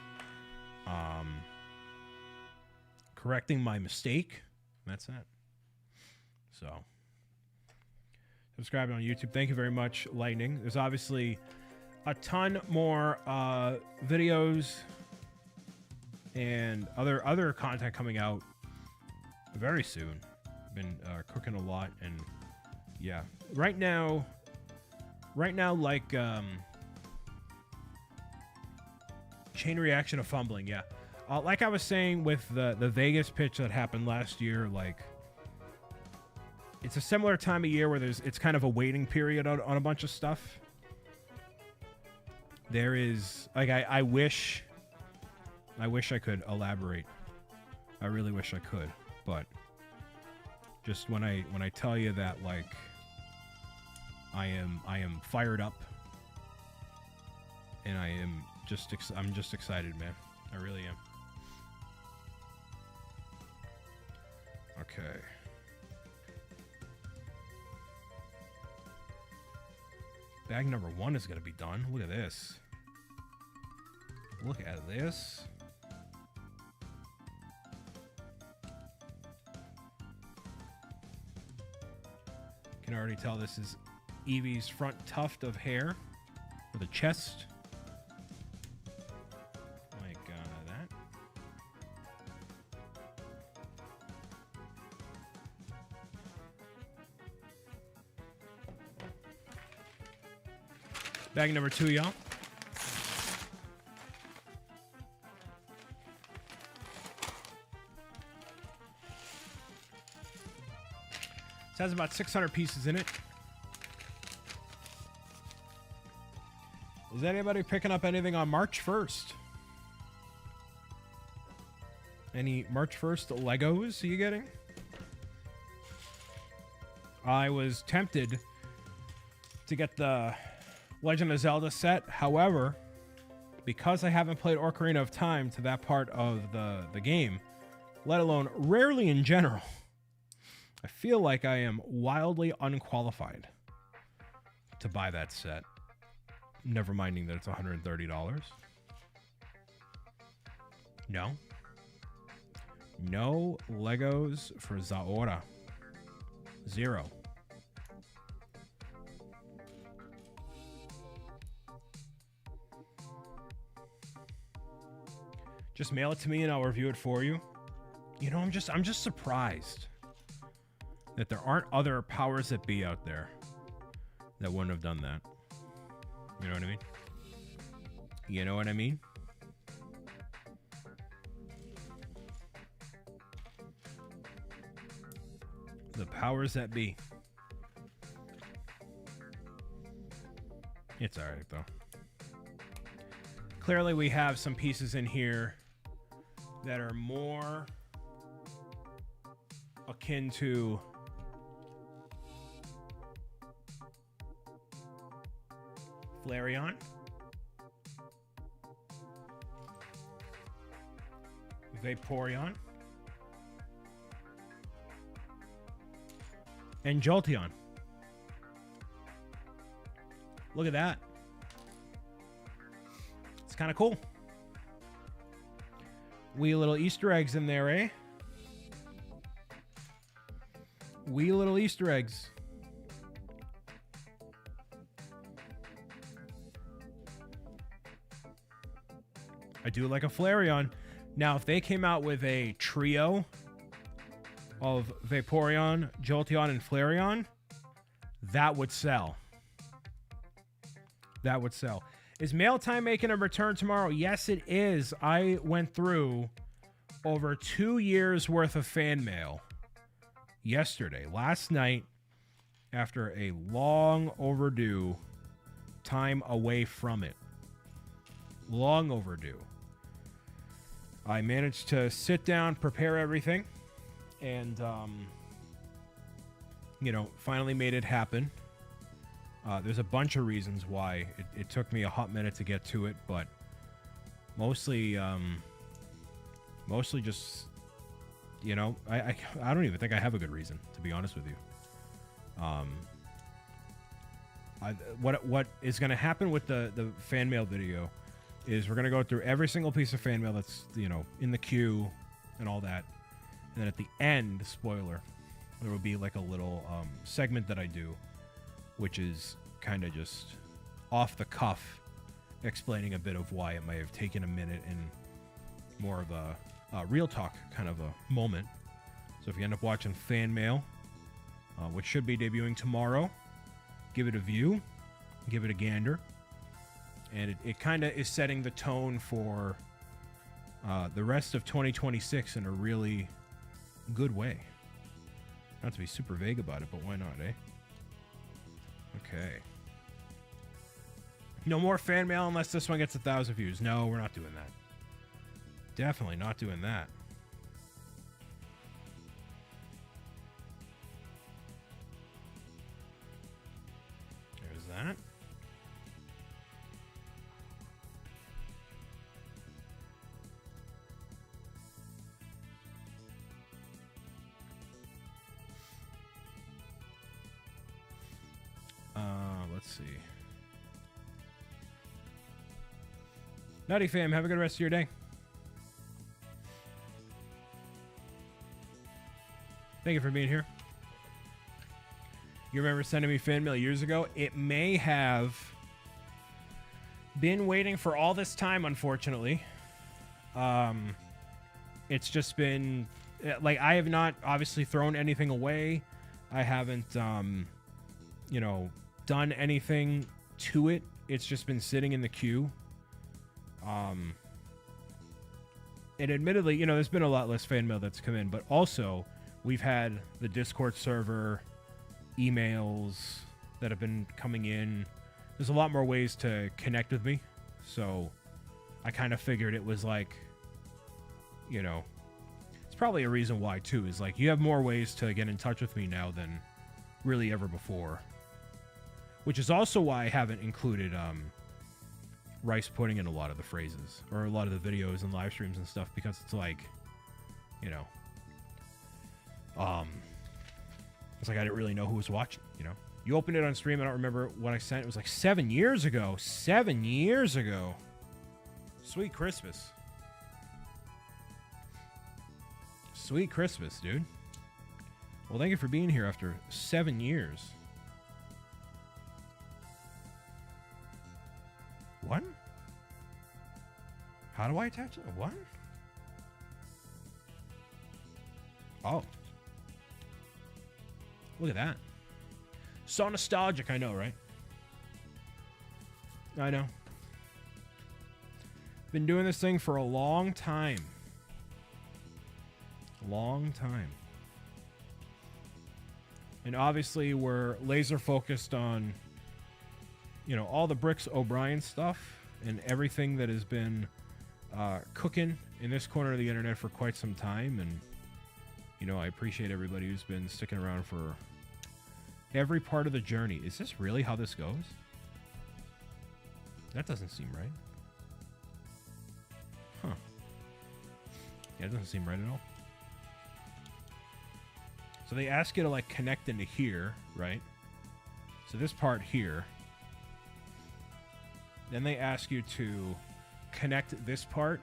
Correcting my mistake. That's it. So, subscribing on YouTube. Thank you very much, Lightning. There's obviously a ton more videos and other content coming out very soon. Been cooking a lot, and yeah, right now, like chain reaction of fumbling. Yeah, like I was saying with the Vegas pitch that happened last year, like it's a similar time of year where it's kind of a waiting period on a bunch of stuff. There is like I wish I could elaborate. I really wish I could, but just when I tell you that, like, I am fired up, and I'm just excited, man. I really am. Okay. Bag number 1 is gonna be done. Look at this. Look at this. Can already tell this is Eevee's front tuft of hair for the chest. Like that. Bag number 2, y'all. This has about 600 pieces in it. Is anybody picking up anything on March 1st? Any March 1st Legos are you getting? I was tempted to get the Legend of Zelda set. However, because I haven't played Ocarina of Time to that part of the game, let alone rarely in general, I feel like I am wildly unqualified to buy that set. Never minding that it's $130. No. No Legos for Zaora. 0. Just mail it to me and I'll review it for you. You know, I'm just surprised that there aren't other powers that be out there that wouldn't have done that. You know what I mean? You know what I mean? The powers that be. It's alright, though. Clearly, we have some pieces in here that are more akin to Flareon, Vaporeon, and Jolteon. Look at that. It's kind of cool. Wee little Easter eggs in there, eh? Wee little Easter eggs. I do like a Flareon. Now, if they came out with a trio of Vaporeon, Jolteon, and Flareon, that would sell. That would sell. Is Mail Time making a return tomorrow? Yes, it is. I went through over 2 years worth of fan mail yesterday, last night, after a long overdue time away from it. Long overdue. I managed to sit down, prepare everything, and, finally made it happen. There's a bunch of reasons why it took me a hot minute to get to it, but mostly just, I don't even think I have a good reason, to be honest with you. What is going to happen with the fan mail video is we're going to go through every single piece of fan mail that's, in the queue and all that. And then at the end, spoiler, there will be like a little segment that I do, which is kind of just off the cuff, explaining a bit of why it may have taken a minute and more of a real talk kind of a moment. So if you end up watching fan mail, which should be debuting tomorrow, give it a view, give it a gander. And it kind of is setting the tone for the rest of 2026 in a really good way. Not to be super vague about it, but why not, eh? Okay. No more fan mail unless this one gets 1,000 views. No, we're not doing that. Definitely not doing that. There's that. Let's see. Nutty fam, have a good rest of your day. Thank you for being here. You remember sending me fan mail years ago? It may have been waiting for all this time, unfortunately. It's just been like, I have not obviously thrown anything away. I haven't done anything to it. It's just been sitting in the queue. And admittedly, there's been a lot less fan mail that's come in, but also we've had the Discord server, emails that have been coming in. There's a lot more ways to connect with me. So I kind of figured it was like, it's probably a reason why too, is like you have more ways to get in touch with me now than really ever before. Which is also why I haven't included rice pudding in a lot of the phrases or a lot of the videos and live streams and stuff, because it's like, it's like I didn't really know who was watching, You opened it on stream, I don't remember what I sent. It was like 7 years ago. 7 years ago. Sweet Christmas. Sweet Christmas, dude. Well, thank you for being here after 7 years. What? How do I attach it? What? Oh. Look at that. So nostalgic, I know, right? I know. Been doing this thing for a long time. Long time. And obviously we're laser focused on all the Bricks O'Brien stuff and everything that has been cooking in this corner of the internet for quite some time. And, I appreciate everybody who's been sticking around for every part of the journey. Is this really how this goes? That doesn't seem right. Huh. Yeah, it doesn't seem right at all. So they ask you to, connect into here, right? So this part here. Then they ask you to connect this part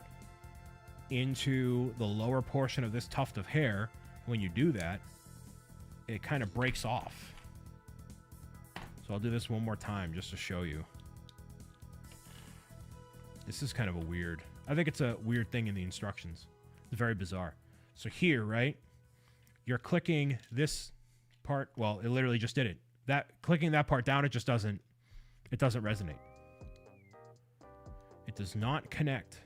into the lower portion of this tuft of hair. When you do that, it kind of breaks off. So I'll do this one more time just to show you. This is kind of a weird... I think it's a weird thing in the instructions. It's very bizarre. So here, right? You're clicking this part. Well, it literally just did it. Clicking that part down, it just doesn't... It doesn't resonate. It does not connect.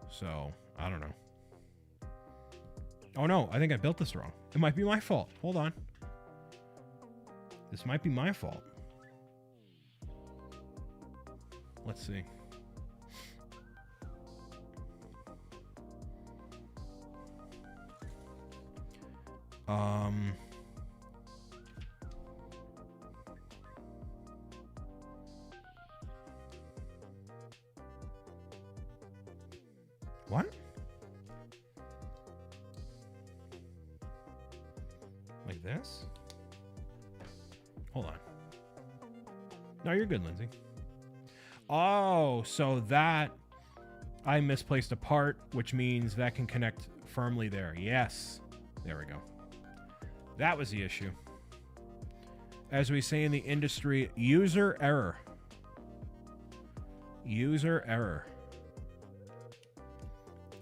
So, I don't know. Oh no, I think I built this wrong. It might be my fault. Hold on. This might be my fault. Let's see. What? Like this? Hold on. No, you're good, Lindsay. Oh, so that I misplaced a part, which means that can connect firmly there. Yes. There we go. That was the issue. As we say in the industry, user error. User error.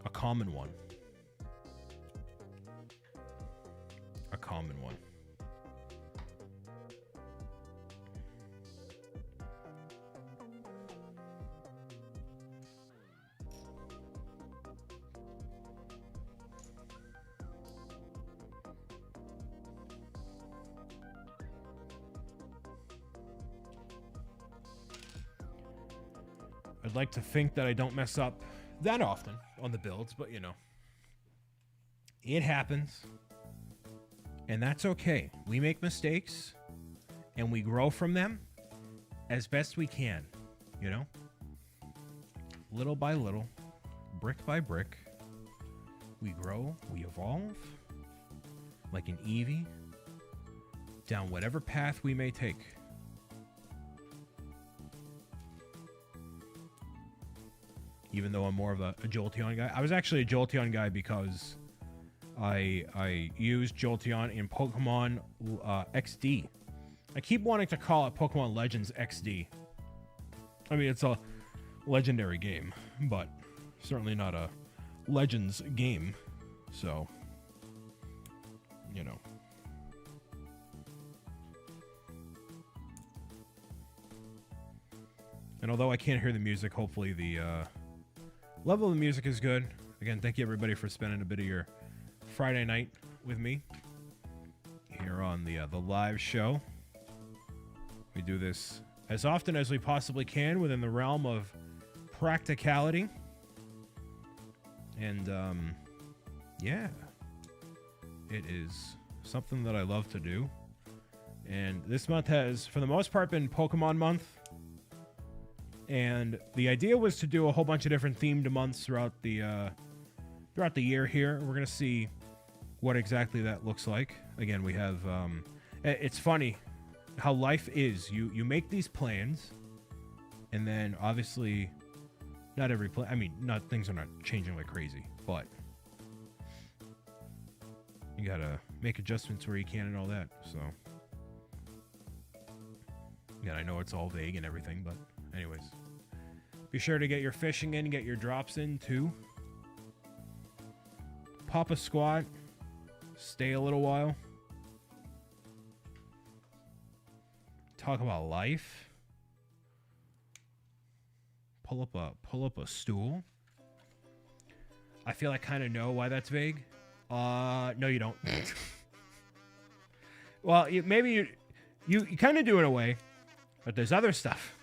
A common one. A common one. I'd like to think that I don't mess up that often on the builds, but you know, it happens. And that's okay. We make mistakes and we grow from them as best we can, you know? Little by little, brick by brick, we grow, we evolve like an Eevee down whatever path we may take. Even though I'm more of a Jolteon guy. I was actually a Jolteon guy because I used Jolteon in Pokemon XD. I keep wanting to call it Pokemon Legends XD. I mean, it's a legendary game, but certainly not a Legends game. So, you know. And although I can't hear the music, hopefully the level of the music is good. Again, thank you everybody for spending a bit of your Friday night with me here on the live show. We do this as often as we possibly can within the realm of practicality. And yeah, it is something that I love to do. And this month has, for the most part, been Pokemon month. And the idea was to do a whole bunch of different themed months throughout the year here. We're going to see what exactly that looks like. Again, we have... it's funny how life is. You make these plans, and then obviously not every plan... I mean, things are not changing like crazy, but you got to make adjustments where you can and all that. So, yeah, I know it's all vague and everything, but anyways. Be sure to get your fishing in, get your drops in too. Pop a squat. Stay a little while. Talk about life. Pull up a stool. I feel I kind of know why that's vague. No, you don't. Well, maybe you kind of do in a way, but there's other stuff.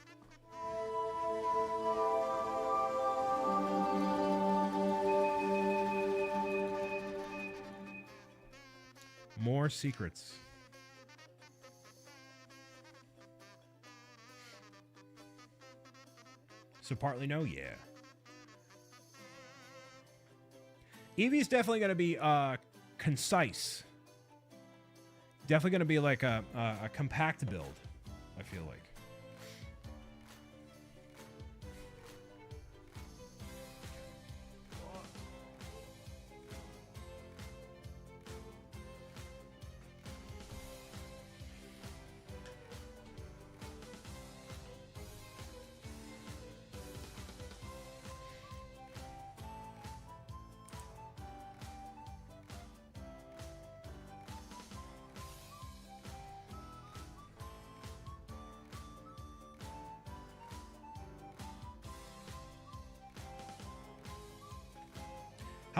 More secrets. So partly no, yeah. Eevee's definitely going to be concise. Definitely going to be like a compact build, I feel like.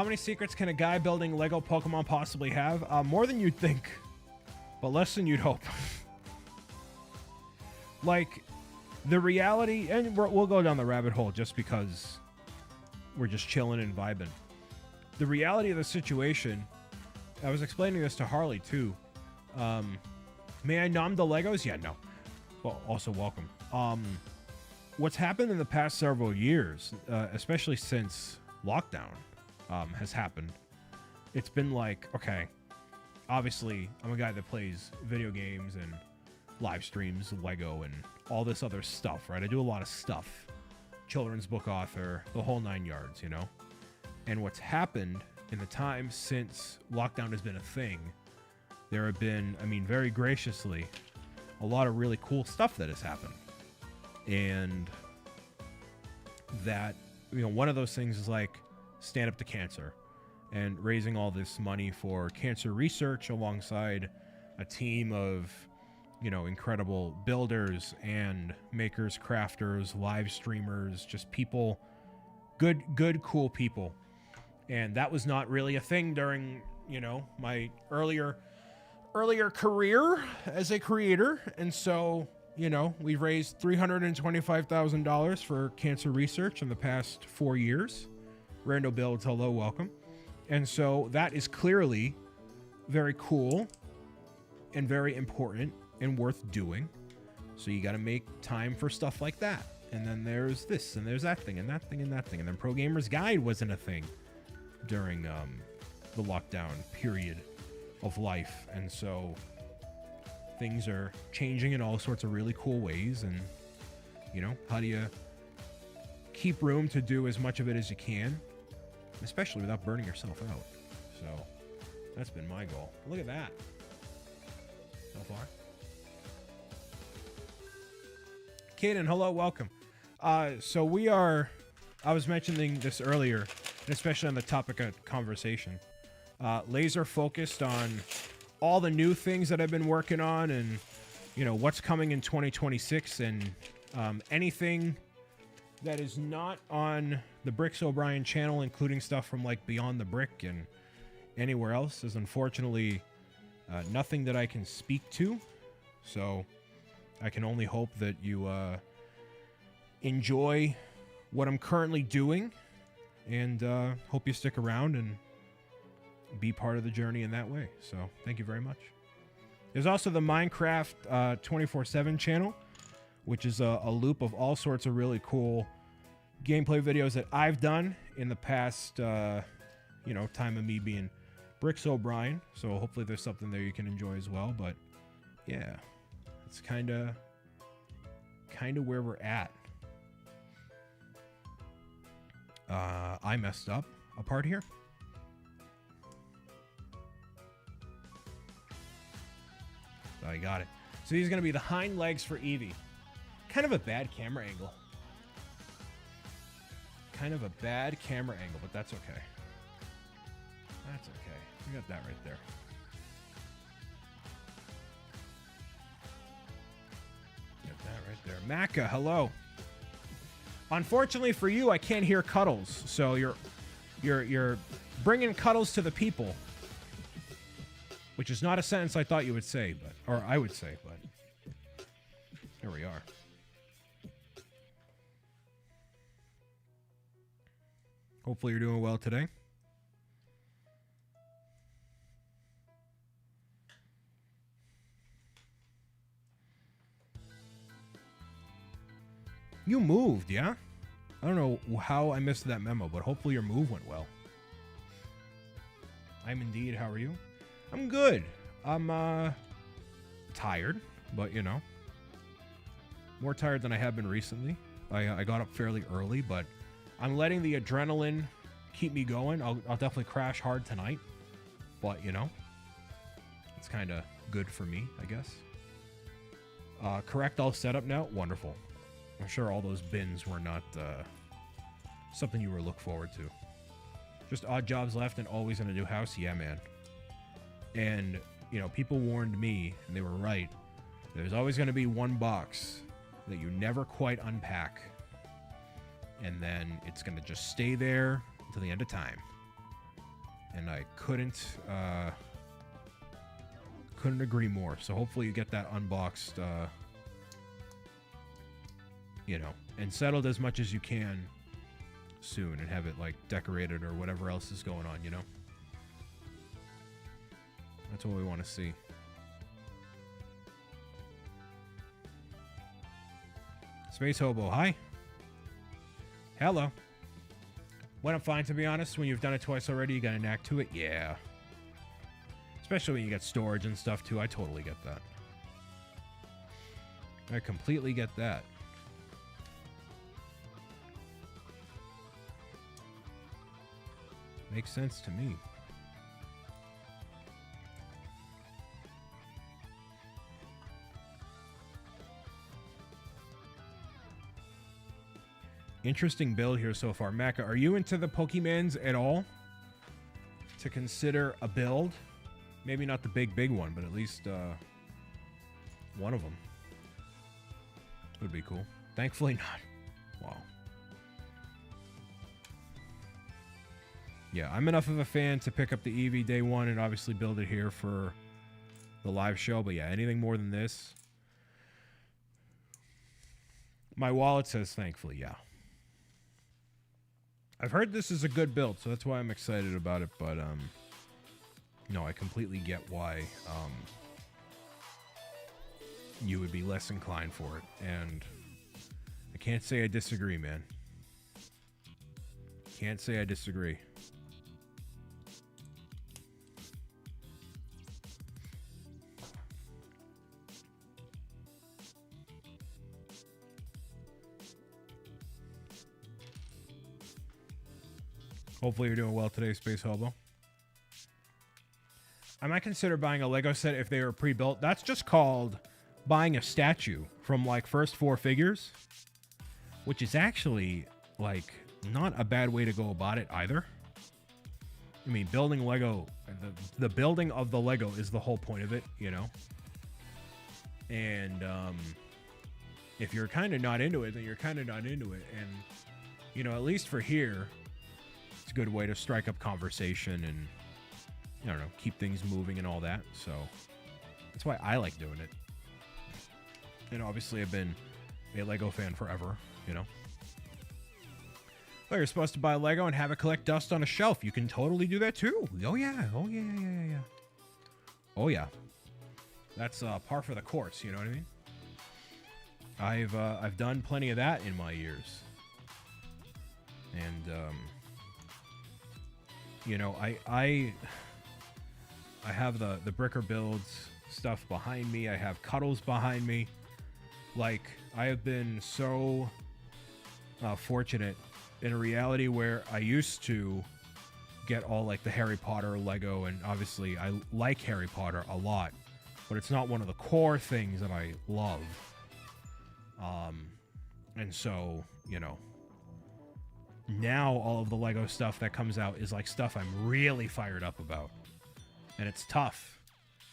How many secrets can a guy building Lego Pokemon possibly have? More than you'd think, but less than you'd hope. Like, the reality, and we'll go down the rabbit hole just because we're just chilling and vibing. The reality of the situation, I was explaining this to Harley too. May I nom the Legos? Yeah, no. Well, also welcome. What's happened in the past several years, especially since lockdown has happened, it's been like, okay, obviously I'm a guy that plays video games and live streams, Lego, and all this other stuff, right? I do a lot of stuff. Children's book author, the whole 9 yards, you know? And what's happened in the time since lockdown has been a thing, there have been, I mean, very graciously, a lot of really cool stuff that has happened. And that, you know, one of those things is like Stand Up to Cancer and raising all this money for cancer research alongside a team of, you know, incredible builders and makers, crafters, live streamers, just people, good, cool people. And that was not really a thing during, you know, my earlier career as a creator. And so, you know, we've raised $325,000 for cancer research in the past 4 years. Rando Builds, hello, welcome. And so that is clearly very cool and very important and worth doing. So you got to make time for stuff like that. And then there's this and there's that thing and that thing and that thing. And then Pro Gamer's Guide wasn't a thing during the lockdown period of life. And so things are changing in all sorts of really cool ways. And, you know, how do you keep room to do as much of it as you can, especially without burning yourself out? So that's been my goal. Look at that. So far. Kaden, hello, welcome. So we are, I was mentioning this earlier, and especially on the topic of conversation, laser focused on all the new things that I've been working on and, you know, what's coming in 2026 and anything that is not on the Bricks O'Brien channel, including stuff from like Beyond the Brick and anywhere else, is unfortunately nothing that I can speak to. So I can only hope that you enjoy what I'm currently doing, and hope you stick around and be part of the journey in that way. So thank you very much. There's also the Minecraft 24/7 channel, which is a loop of all sorts of really cool gameplay videos that I've done in the past, you know, time of me being Bricks O'Brien. So hopefully there's something there you can enjoy as well. But yeah, it's kind of where we're at. I messed up a part here. So I got it. So these are going to be the hind legs for Eevee. Kind of a bad camera angle. Kind of a bad camera angle, but that's okay. That's okay. We got that right there. Got that right there. Macca, hello. Unfortunately for you, I can't hear Cuddles. So you're bringing Cuddles to the people, which is not a sentence I thought you would say, but, or I would say, but here we are. Hopefully you're doing well today. You moved, yeah? I don't know how I missed that memo, but hopefully your move went well. I'm indeed. How are you? I'm good. I'm tired, but you know, more tired than I have been recently. I got up fairly early, but I'm letting the adrenaline keep me going. I'll definitely crash hard tonight, but you know, it's kind of good for me, I guess. Correct all setup now. Wonderful. I'm sure all those bins were not something you were looking forward to. Just odd jobs left and always in a new house. Yeah, man. And, you know, people warned me, and they were right. There's always going to be one box that you never quite unpack. And then it's going to just stay there until the end of time. and I couldn't agree more. So hopefully you get that unboxed, you know, and settled as much as you can soon, and have it like decorated or whatever else is going on, you know. That's what we want to see. Space Hobo, hi. Hello. When I'm fine, to be honest. When you've done it twice already, you got a knack to it. Yeah. Especially when you get storage and stuff, too. I totally get that. I completely get that. Makes sense to me. Interesting build here so far. Maka, are you into the Pokemons at all? To consider a build? Maybe not the big one, but at least one of them. Would be cool. Thankfully not. Wow. Yeah, I'm enough of a fan to pick up the Eevee day one and obviously build it here for the live show. But yeah, anything more than this. My wallet says thankfully, yeah. I've heard this is a good build, so that's why I'm excited about it, but, no, I completely get why, you would be less inclined for it, and I can't say I disagree, man. Can't say I disagree. Hopefully you're doing well today, Space Hobo. I might consider buying a Lego set if they were pre-built. That's just called buying a statue from, like, first 4 figures. Which is actually, like, not a bad way to go about it either. I mean, building Lego... The building of the Lego is the whole point of it, you know? And, if you're kind of not into it, then you're kind of not into it. And, you know, at least for here... It's a good way to strike up conversation and, I don't know, keep things moving and all that. So that's why I like doing it. And obviously I've been a Lego fan forever, you know. Oh, you're supposed to buy Lego and have it collect dust on a shelf. You can totally do that too. Oh yeah. Oh yeah, yeah. Oh yeah. That's par for the course, you know what I mean? I've done plenty of that in my years. And you know, I have the Bricker Builds stuff behind me. I have Cuddles behind me. Like, I have been so fortunate in a reality where I used to get all, like, the Harry Potter Lego, and obviously I like Harry Potter a lot, but it's not one of the core things that I love. And so, you know, now all of the Lego stuff that comes out is like stuff I'm really fired up about. And it's tough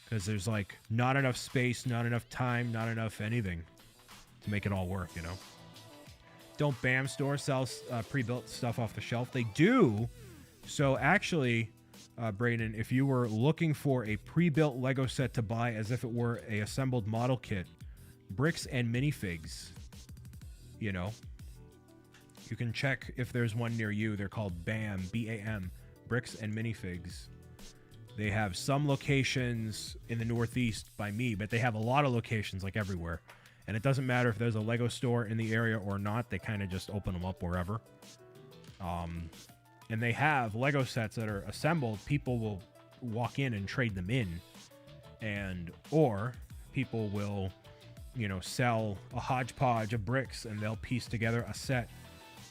because there's like not enough space, not enough time, not enough anything to make it all work, you know? Don't BAM store sell pre-built stuff off the shelf? They do. So actually, Brayden, if you were looking for a pre-built Lego set to buy as if it were a assembled model kit, bricks and minifigs, you know, you can check if there's one near you. They're called BAM, B-A-M, Bricks and Minifigs. They have some locations in the Northeast by me, but they have a lot of locations like everywhere. And it doesn't matter if there's a Lego store in the area or not. They kind of just open them up wherever. And they have Lego sets that are assembled. People will walk in and trade them in. Or people will, you know, sell a hodgepodge of bricks and they'll piece together a set.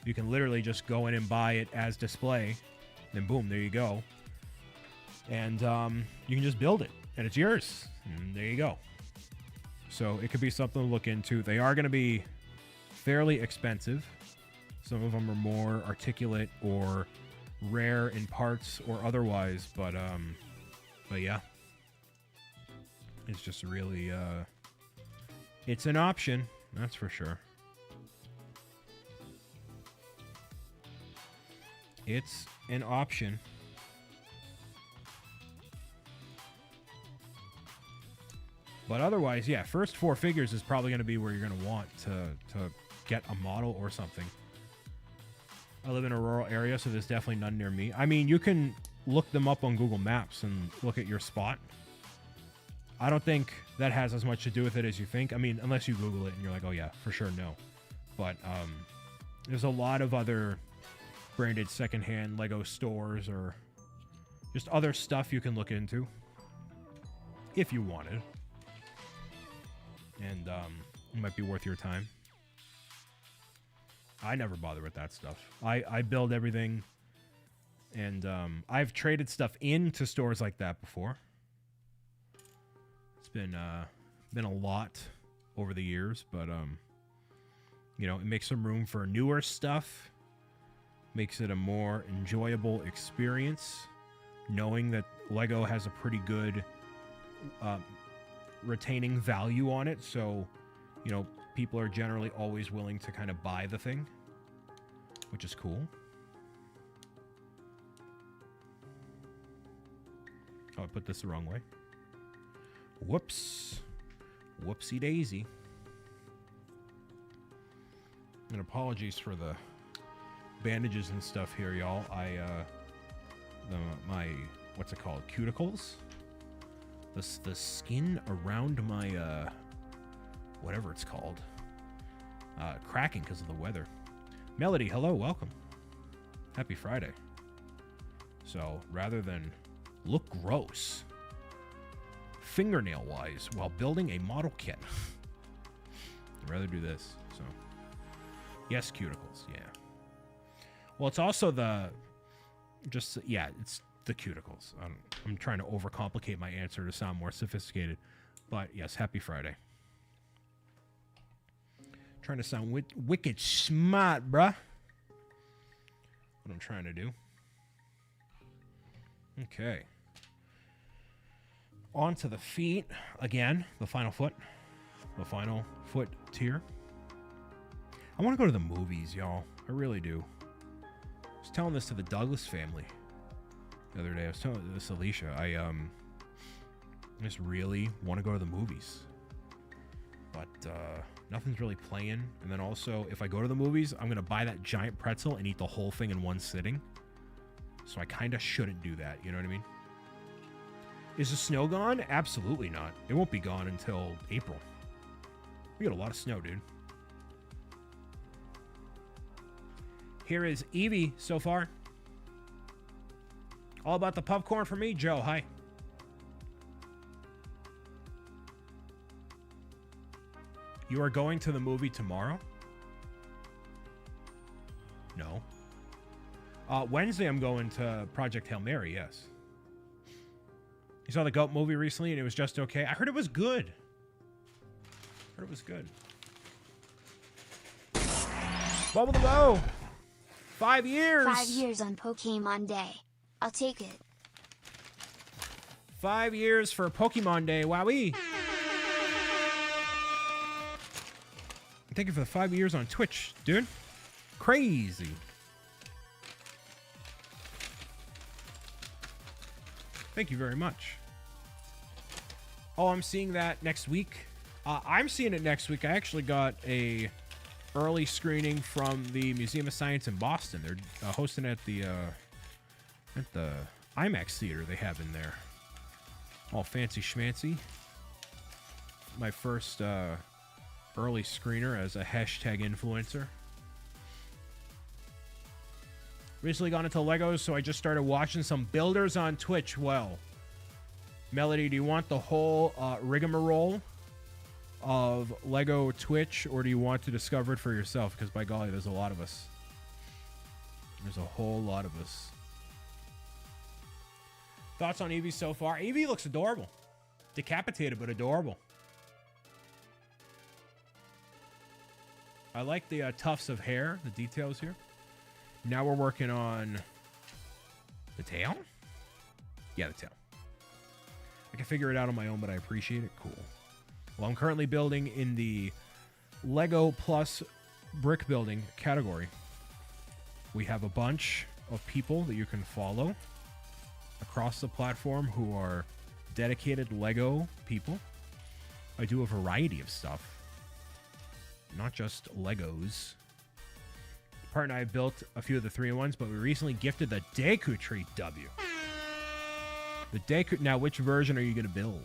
You can literally just go in and buy it as display. Then boom, there you go. And you can just build it. And it's yours. And there you go. So it could be something to look into. They are going to be fairly expensive. Some of them are more articulate or rare in parts or otherwise. But yeah. It's just really... it's an option. That's for sure. It's an option. But otherwise, yeah, first 4 figures is probably going to be where you're going to want to get a model or something. I live in a rural area, so there's definitely none near me. I mean, you can look them up on Google Maps and look at your spot. I don't think that has as much to do with it as you think. I mean, unless you Google it and you're like, oh yeah, for sure, no. But there's a lot of other branded secondhand Lego stores or just other stuff you can look into if you wanted. And it might be worth your time. I never bother with that stuff. I build everything, and I've traded stuff into stores like that before. It's been a lot over the years, but you know, it makes some room for newer stuff. Makes it a more enjoyable experience, knowing that Lego has a pretty good retaining value on it. So, you know, people are generally always willing to kind of buy the thing, which is cool. Oh, I put this the wrong way. Whoops. Whoopsie daisy. And apologies for the bandages and stuff here, y'all. My what's it called? Cuticles? The skin around my whatever it's called. Cracking because of the weather. Melody, hello, welcome. Happy Friday. So, rather than look gross fingernail-wise while building a model kit, I'd rather do this. So, yes, cuticles, yeah. Well, it's also it's the cuticles. I'm trying to overcomplicate my answer to sound more sophisticated. But, yes, happy Friday. Trying to sound wicked smart, bruh. What I'm trying to do. Okay. On to the feet. Again, the final foot. The final foot tier. I want to go to the movies, y'all. I really do. I was telling this to the Douglas family the other day. I was telling this to Alicia. I just really want to go to the movies. But nothing's really playing. And then also, if I go to the movies, I'm going to buy that giant pretzel and eat the whole thing in one sitting. So I kind of shouldn't do that. You know what I mean? Is the snow gone? Absolutely not. It won't be gone until April. We got a lot of snow, dude. Here is Eevee so far. All about the popcorn for me. Joe, hi. You are going to the movie tomorrow? No. Wednesday, I'm going to Project Hail Mary, yes. You saw the GOAT movie recently and it was just okay? I heard it was good. Bubble the bow. 5 years. 5 years on Pokemon Day. I'll take it. 5 years for Pokemon Day. Wowee. Thank you for the 5 years on Twitch, dude. Crazy. Thank you very much. Oh, I'm seeing that next week. I'm seeing it next week. I actually got a early screening from the Museum of Science in Boston. They're hosting it at the IMAX theater they have in there. All fancy schmancy. My first early screener as a hashtag influencer. Recently got into Legos, so I just started watching some builders on Twitch. Well, Melody, do you want the whole rigmarole of Lego Twitch, or do you want to discover it for yourself? Because by golly, there's a lot of us. There's a whole lot of us. Thoughts on Eevee so far? Eevee looks adorable. Decapitated, but adorable. I like the tufts of hair, the details here. Now we're working on the tail? Yeah, the tail. I can figure it out on my own, but I appreciate it. Cool. Well, I'm currently building in the Lego Plus brick building category. We have a bunch of people that you can follow across the platform who are dedicated Lego people. I do a variety of stuff. Not just Legos. Part and I have built a few of the 3-in-1s, but we recently gifted the Deku Tree W. The Deku... Now, which version are you going to build?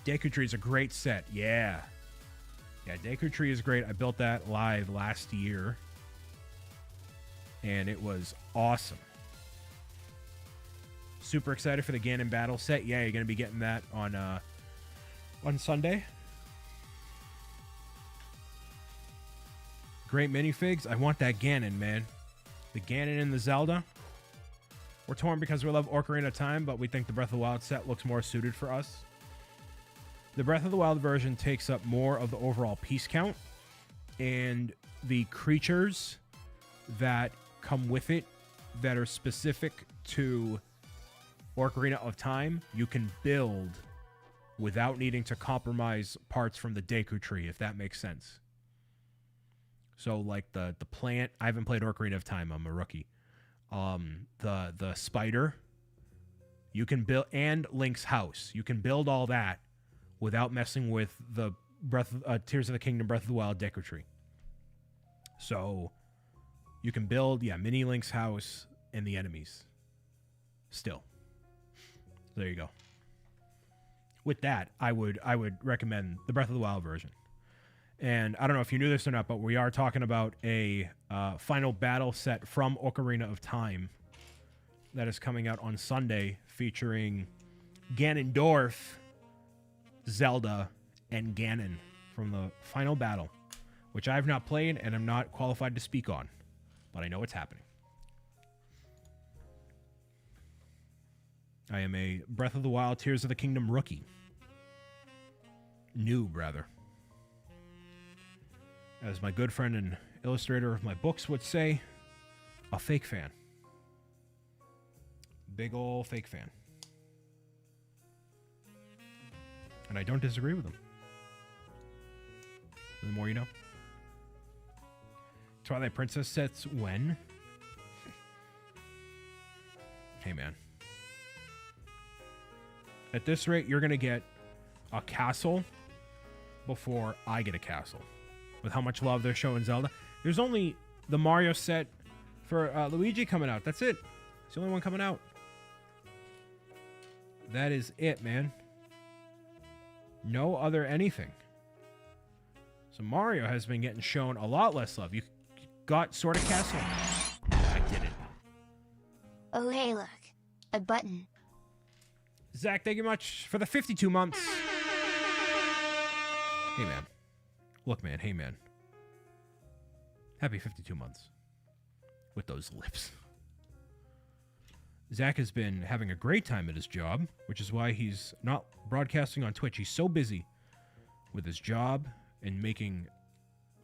Deku Tree is a great set. Yeah. Yeah, Deku Tree is great. I built that live last year. And it was awesome. Super excited for the Ganon Battle set. Yeah, you're going to be getting that on Sunday. Great minifigs. I want that Ganon, man. The Ganon and the Zelda. We're torn because we love Ocarina of Time, but we think the Breath of the Wild set looks more suited for us. The Breath of the Wild version takes up more of the overall piece count, and the creatures that come with it that are specific to Ocarina of Time, you can build without needing to compromise parts from the Deku Tree, if that makes sense. So, like the plant, I haven't played Ocarina of Time. I'm a rookie. The spider, you can build, and Link's house, you can build all that without messing with the Tears of the Kingdom Breath of the Wild Deku Tree. So, you can build, mini Link's house and the enemies. Still, there you go. With that, I would recommend the Breath of the Wild version. And I don't know if you knew this or not, but we are talking about a final battle set from Ocarina of Time that is coming out on Sunday, featuring Ganondorf, Zelda, and Ganon from the final battle, which I have not played and I'm not qualified to speak on, but I know it's happening. I am a Breath of the Wild, Tears of the Kingdom rookie. Noob, rather. As my good friend and illustrator of my books would say, a fake fan. Big ol' fake fan. And I don't disagree with him. The more you know. Twilight Princess sets when? Hey, man. At this rate, you're going to get a castle before I get a castle. With how much love they're showing Zelda. There's only the Mario set for Luigi coming out. That's it. It's the only one coming out. That is it, man. No other anything. So Mario has been getting shown a lot less love. You got Sword of Castle. I did it. Oh hey look. A button. Zach, thank you much for the 52 months. Hey, man. Look, man. Hey, man. Happy 52 months. With those lips. Zach has been having a great time at his job, which is why he's not broadcasting on Twitch. He's so busy with his job and making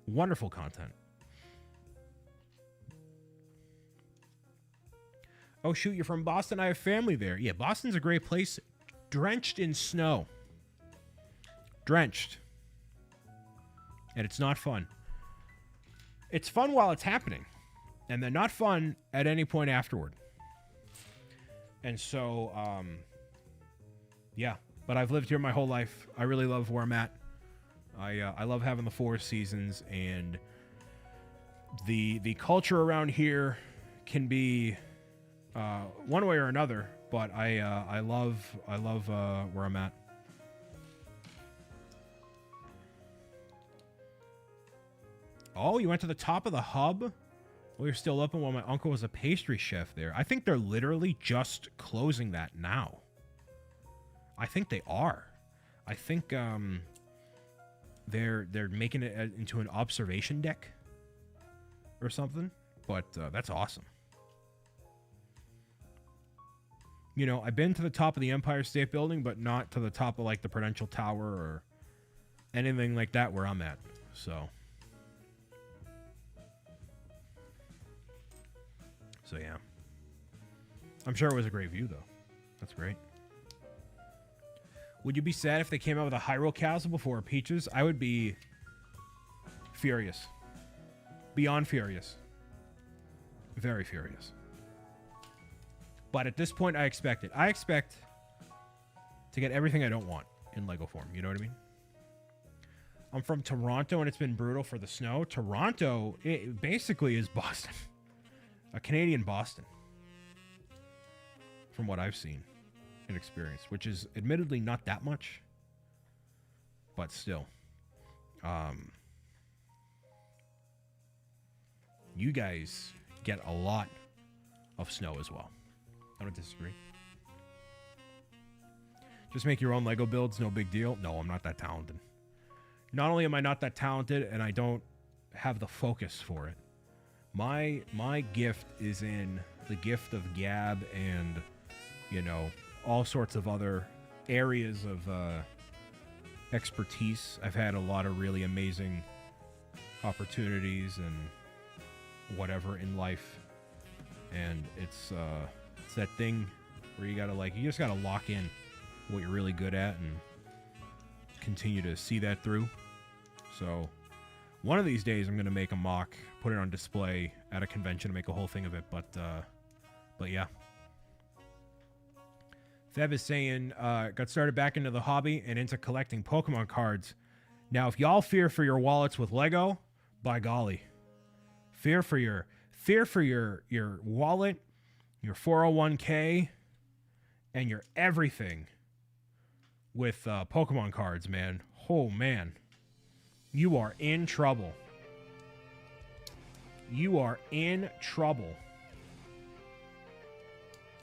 wonderful content. Oh, shoot, you're from Boston? I have family there. Yeah, Boston's a great place. Drenched in snow. Drenched. And it's not fun. It's fun while it's happening. And they're not fun at any point afterward. And so, yeah. But I've lived here my whole life. I really love where I'm at. I love having the 4 seasons. And the culture around here can be one way or another. But I love where I'm at. Oh, you went to the top of the hub? Well, you're still open while my uncle was a pastry chef there. I think they're literally just closing that now. I think they are. I think they're making it into an observation deck or something. But that's awesome. You know, I've been to the top of the Empire State Building, but not to the top of like the Prudential Tower or anything like that where I'm at. So yeah. I'm sure it was a great view, though. That's great. Would you be sad if they came out with a Hyrule Castle before Peaches? I would be furious. Beyond furious. Very furious. But at this point, I expect it. I expect to get everything I don't want in Lego form. You know what I mean? I'm from Toronto, and it's been brutal for the snow. Toronto, it basically is Boston. A Canadian Boston. From what I've seen and experienced, which is admittedly not that much. But still. You guys get a lot of snow as well. I don't disagree. Just make your own Lego builds, no big deal. No, I'm not that talented. Not only am I not that talented, and I don't have the focus for it. My gift is in the gift of gab and, you know, all sorts of other areas of expertise. I've had a lot of really amazing opportunities and whatever in life, and it's that thing where you just gotta lock in what you're really good at and continue to see that through. So one of these days I'm gonna make a mock, put it on display at a convention, and make a whole thing of it. But yeah. Feb is saying, got started back into the hobby and into collecting Pokemon cards. Now, if y'all fear for your wallets with Lego, by golly, fear for your wallet, your 401k, and your everything with Pokemon cards, man. Oh, man. You are in trouble. You are in trouble.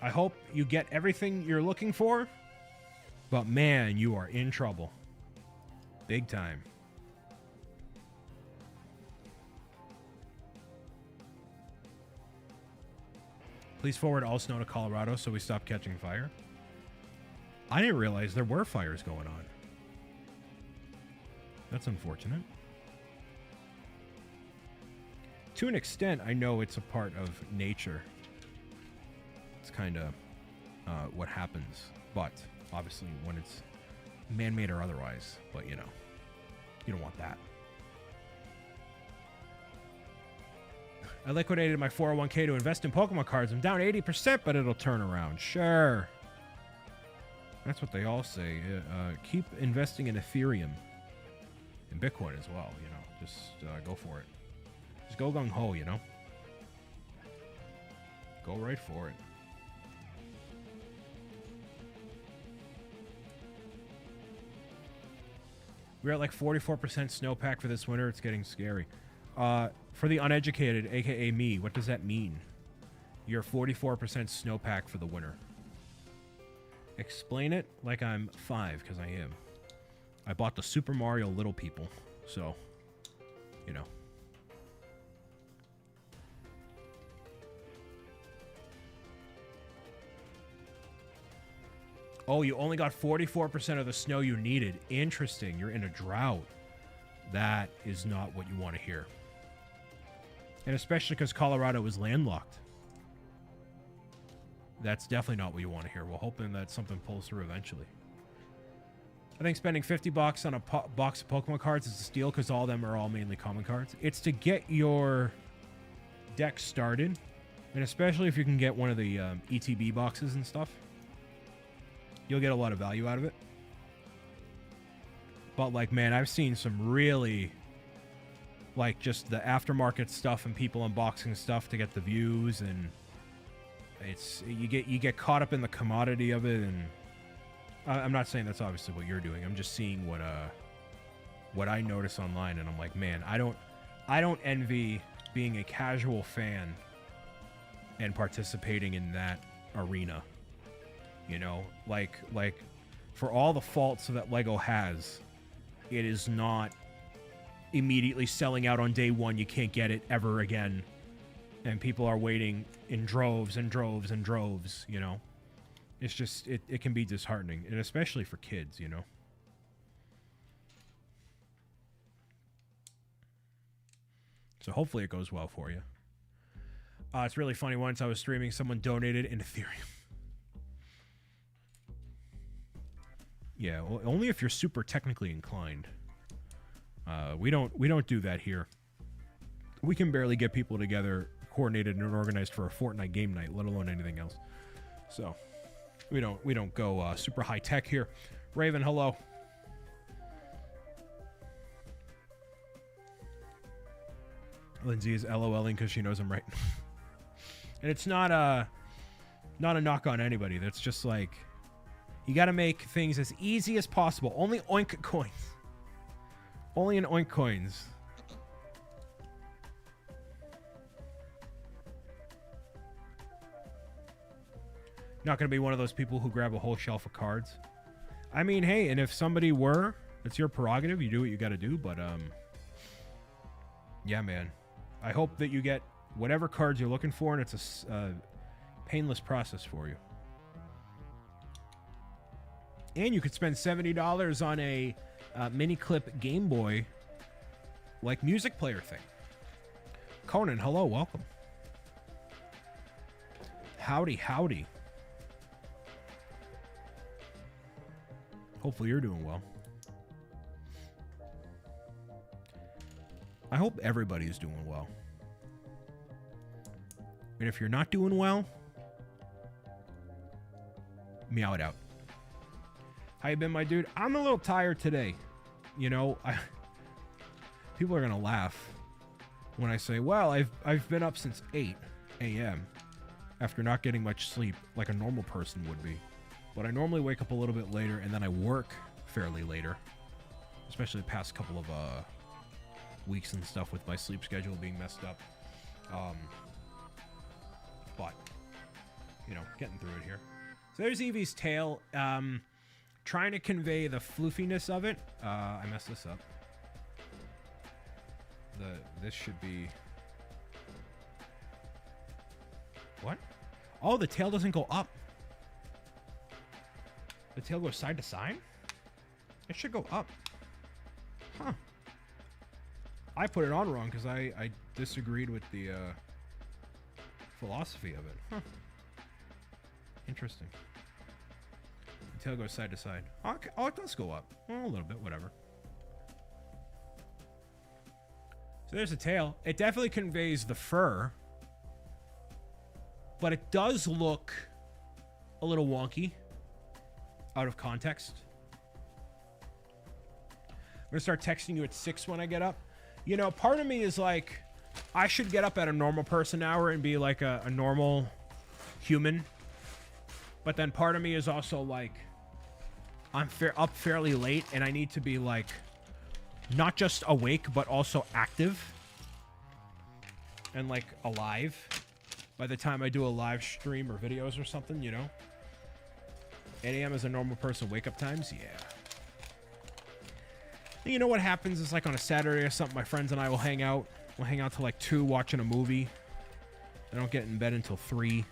I hope you get everything you're looking for, but man, you are in trouble. Big time. Please forward all snow to Colorado so we stop catching fire. I didn't realize there were fires going on. That's unfortunate. To an extent, I know it's a part of nature. It's kind of what happens. But, obviously, when it's man-made or otherwise. But, you know, you don't want that. I liquidated my 401k to invest in Pokemon cards. I'm down 80%, but it'll turn around. Sure. That's what they all say. Keep investing in Ethereum. And Bitcoin as well, you know. Just go for it. Just go gung-ho, you know. Go right for it. We're at like 44% snowpack for this winter. It's getting scary. For the uneducated, aka me, what does that mean? You're 44% snowpack for the winter. Explain it like I'm 5, because I am. I bought the Super Mario Little People, so, you know. Oh, you only got 44% of the snow you needed. Interesting. You're in a drought. That is not what you want to hear. And especially because Colorado is landlocked. That's definitely not what you want to hear. We're hoping that something pulls through eventually. I think spending $50 on a box of Pokemon cards is a steal because all of them are all mainly common cards. It's to get your deck started. And especially if you can get one of the ETB boxes and stuff. You'll get a lot of value out of it. But, like, man, I've seen some really, like, just the aftermarket stuff and people unboxing stuff to get the views, and it's you get caught up in the commodity of it. And I'm not saying that's obviously what you're doing. I'm just seeing what I notice online, and I'm like, man, I don't envy being a casual fan and participating in that arena. You know, like for all the faults that Lego has, it is not immediately selling out on day one. You can't get it ever again. And people are waiting in droves and droves and droves, you know. It's just, it can be disheartening, and especially for kids, you know. So hopefully it goes well for you. It's really funny. Once I was streaming, someone donated in Ethereum. Yeah, well, only if you're super technically inclined. We don't do that here. We can barely get people together, coordinated and organized for a Fortnite game night, let alone anything else. So, We don't go super high tech here. Raven, hello. Lindsay is LOLing because she knows I'm right. And it's not a knock on anybody. That's just like, you got to make things as easy as possible. Only oink coins. Only in oink coins. Not going to be one of those people who grab a whole shelf of cards. I mean, hey, and if somebody were, it's your prerogative. You do what you got to do, but yeah, man. I hope that you get whatever cards you're looking for, and it's a painless process for you. And you could spend $70 on a mini clip Game Boy, like music player thing. Conan, hello, welcome. Howdy, howdy. Hopefully you're doing well. I hope everybody's doing well. And if you're not doing well, meow it out. How you been, my dude? I'm a little tired today. You know, people are going to laugh when I say, well, I've been up since 8 a.m. after not getting much sleep like a normal person would be. But I normally wake up a little bit later, and then I work fairly later, especially the past couple of weeks and stuff with my sleep schedule being messed up. But, you know, getting through it here. So there's Eevee's tail. Trying to convey the floofiness of it. I messed this up. This should be... What? Oh, the tail doesn't go up. The tail goes side to side? It should go up. Huh. I put it on wrong because I disagreed with the philosophy of it. Huh. Interesting. The tail goes side to side. Okay. Oh, it does go up. Well, a little bit, whatever. So there's the tail. It definitely conveys the fur. But it does look a little wonky. Out of context. I'm gonna start texting you at 6 when I get up. You know, part of me is like, I should get up at a normal person hour and be like a normal human. But then part of me is also like, I'm up fairly late and I need to be like, not just awake, but also active. And like alive. By the time I do a live stream or videos or something, you know. 8 a.m. is a normal person wake up times? Yeah. And you know what happens is like on a Saturday or something, my friends and I will hang out. We'll hang out till like 2 watching a movie. I don't get in bed until 3.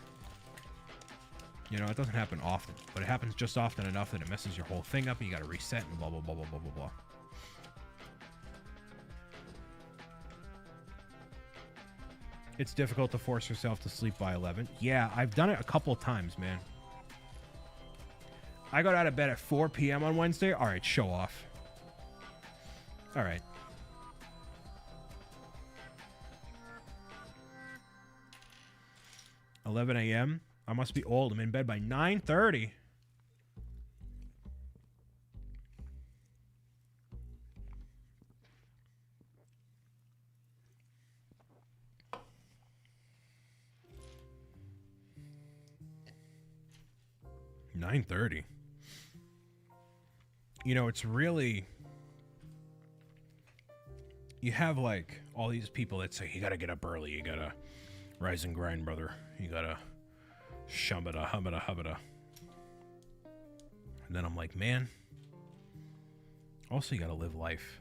You know, it doesn't happen often, but it happens just often enough that it messes your whole thing up and you got to reset and blah, blah, blah, blah, blah, blah, blah. It's difficult to force yourself to sleep by 11. Yeah, I've done it a couple of times, man. I got out of bed at 4 p.m. on Wednesday. All right, show off. All right. $11 a.m. I must be old. I'm in bed by 9:30. $9:30. You know, it's really... You have, like, all these people that say, you gotta get up early, you gotta rise and grind, brother. You gotta shubbada, hubbada, hubbada. And then I'm like, man, also you gotta live life.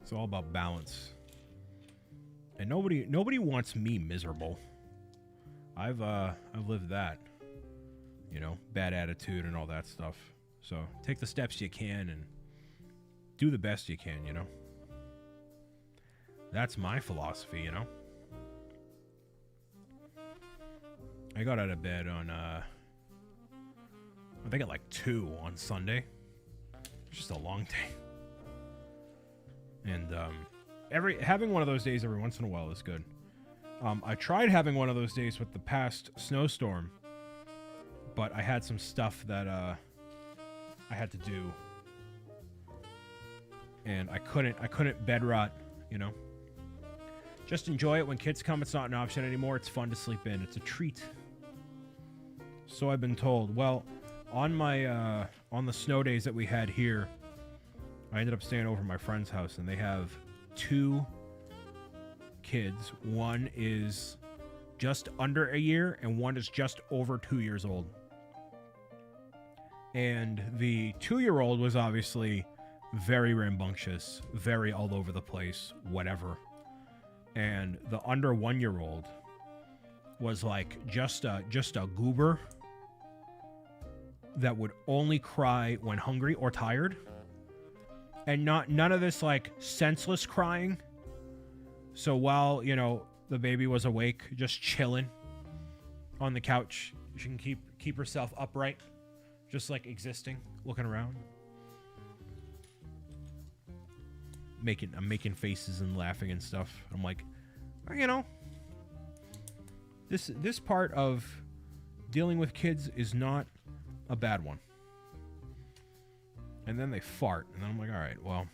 It's all about balance. And nobody wants me miserable. I've lived that. You know, bad attitude and all that stuff. So take the steps you can and do the best you can, you know. That's my philosophy, you know. I got out of bed on, I think at like 2 on Sunday. It's just a long day. And having one of those days every once in a while is good. I tried having one of those days with the past snowstorm. but I had some stuff that I had to do, and I couldn't bed rot, you know. Just enjoy it. When kids come, it's not an option anymore. It's fun to sleep in. It's a treat. So I've been told. Well, on my on the snow days that we had here, I ended up staying over at my friend's house, and they have 2 kids. One is just under a year, and one is just over 2 years old. And the 2-year-old was obviously very rambunctious, very all over the place, whatever. And the under 1-year-old was like just a goober that would only cry when hungry or tired, and none of this like senseless crying. So while, you know, the baby was awake, just chilling on the couch, she can keep herself upright, just like existing, looking around, I'm making faces and laughing and stuff. I'm like, you know, this part of dealing with kids is not a bad one. And then they fart, and then I'm like, all right, well,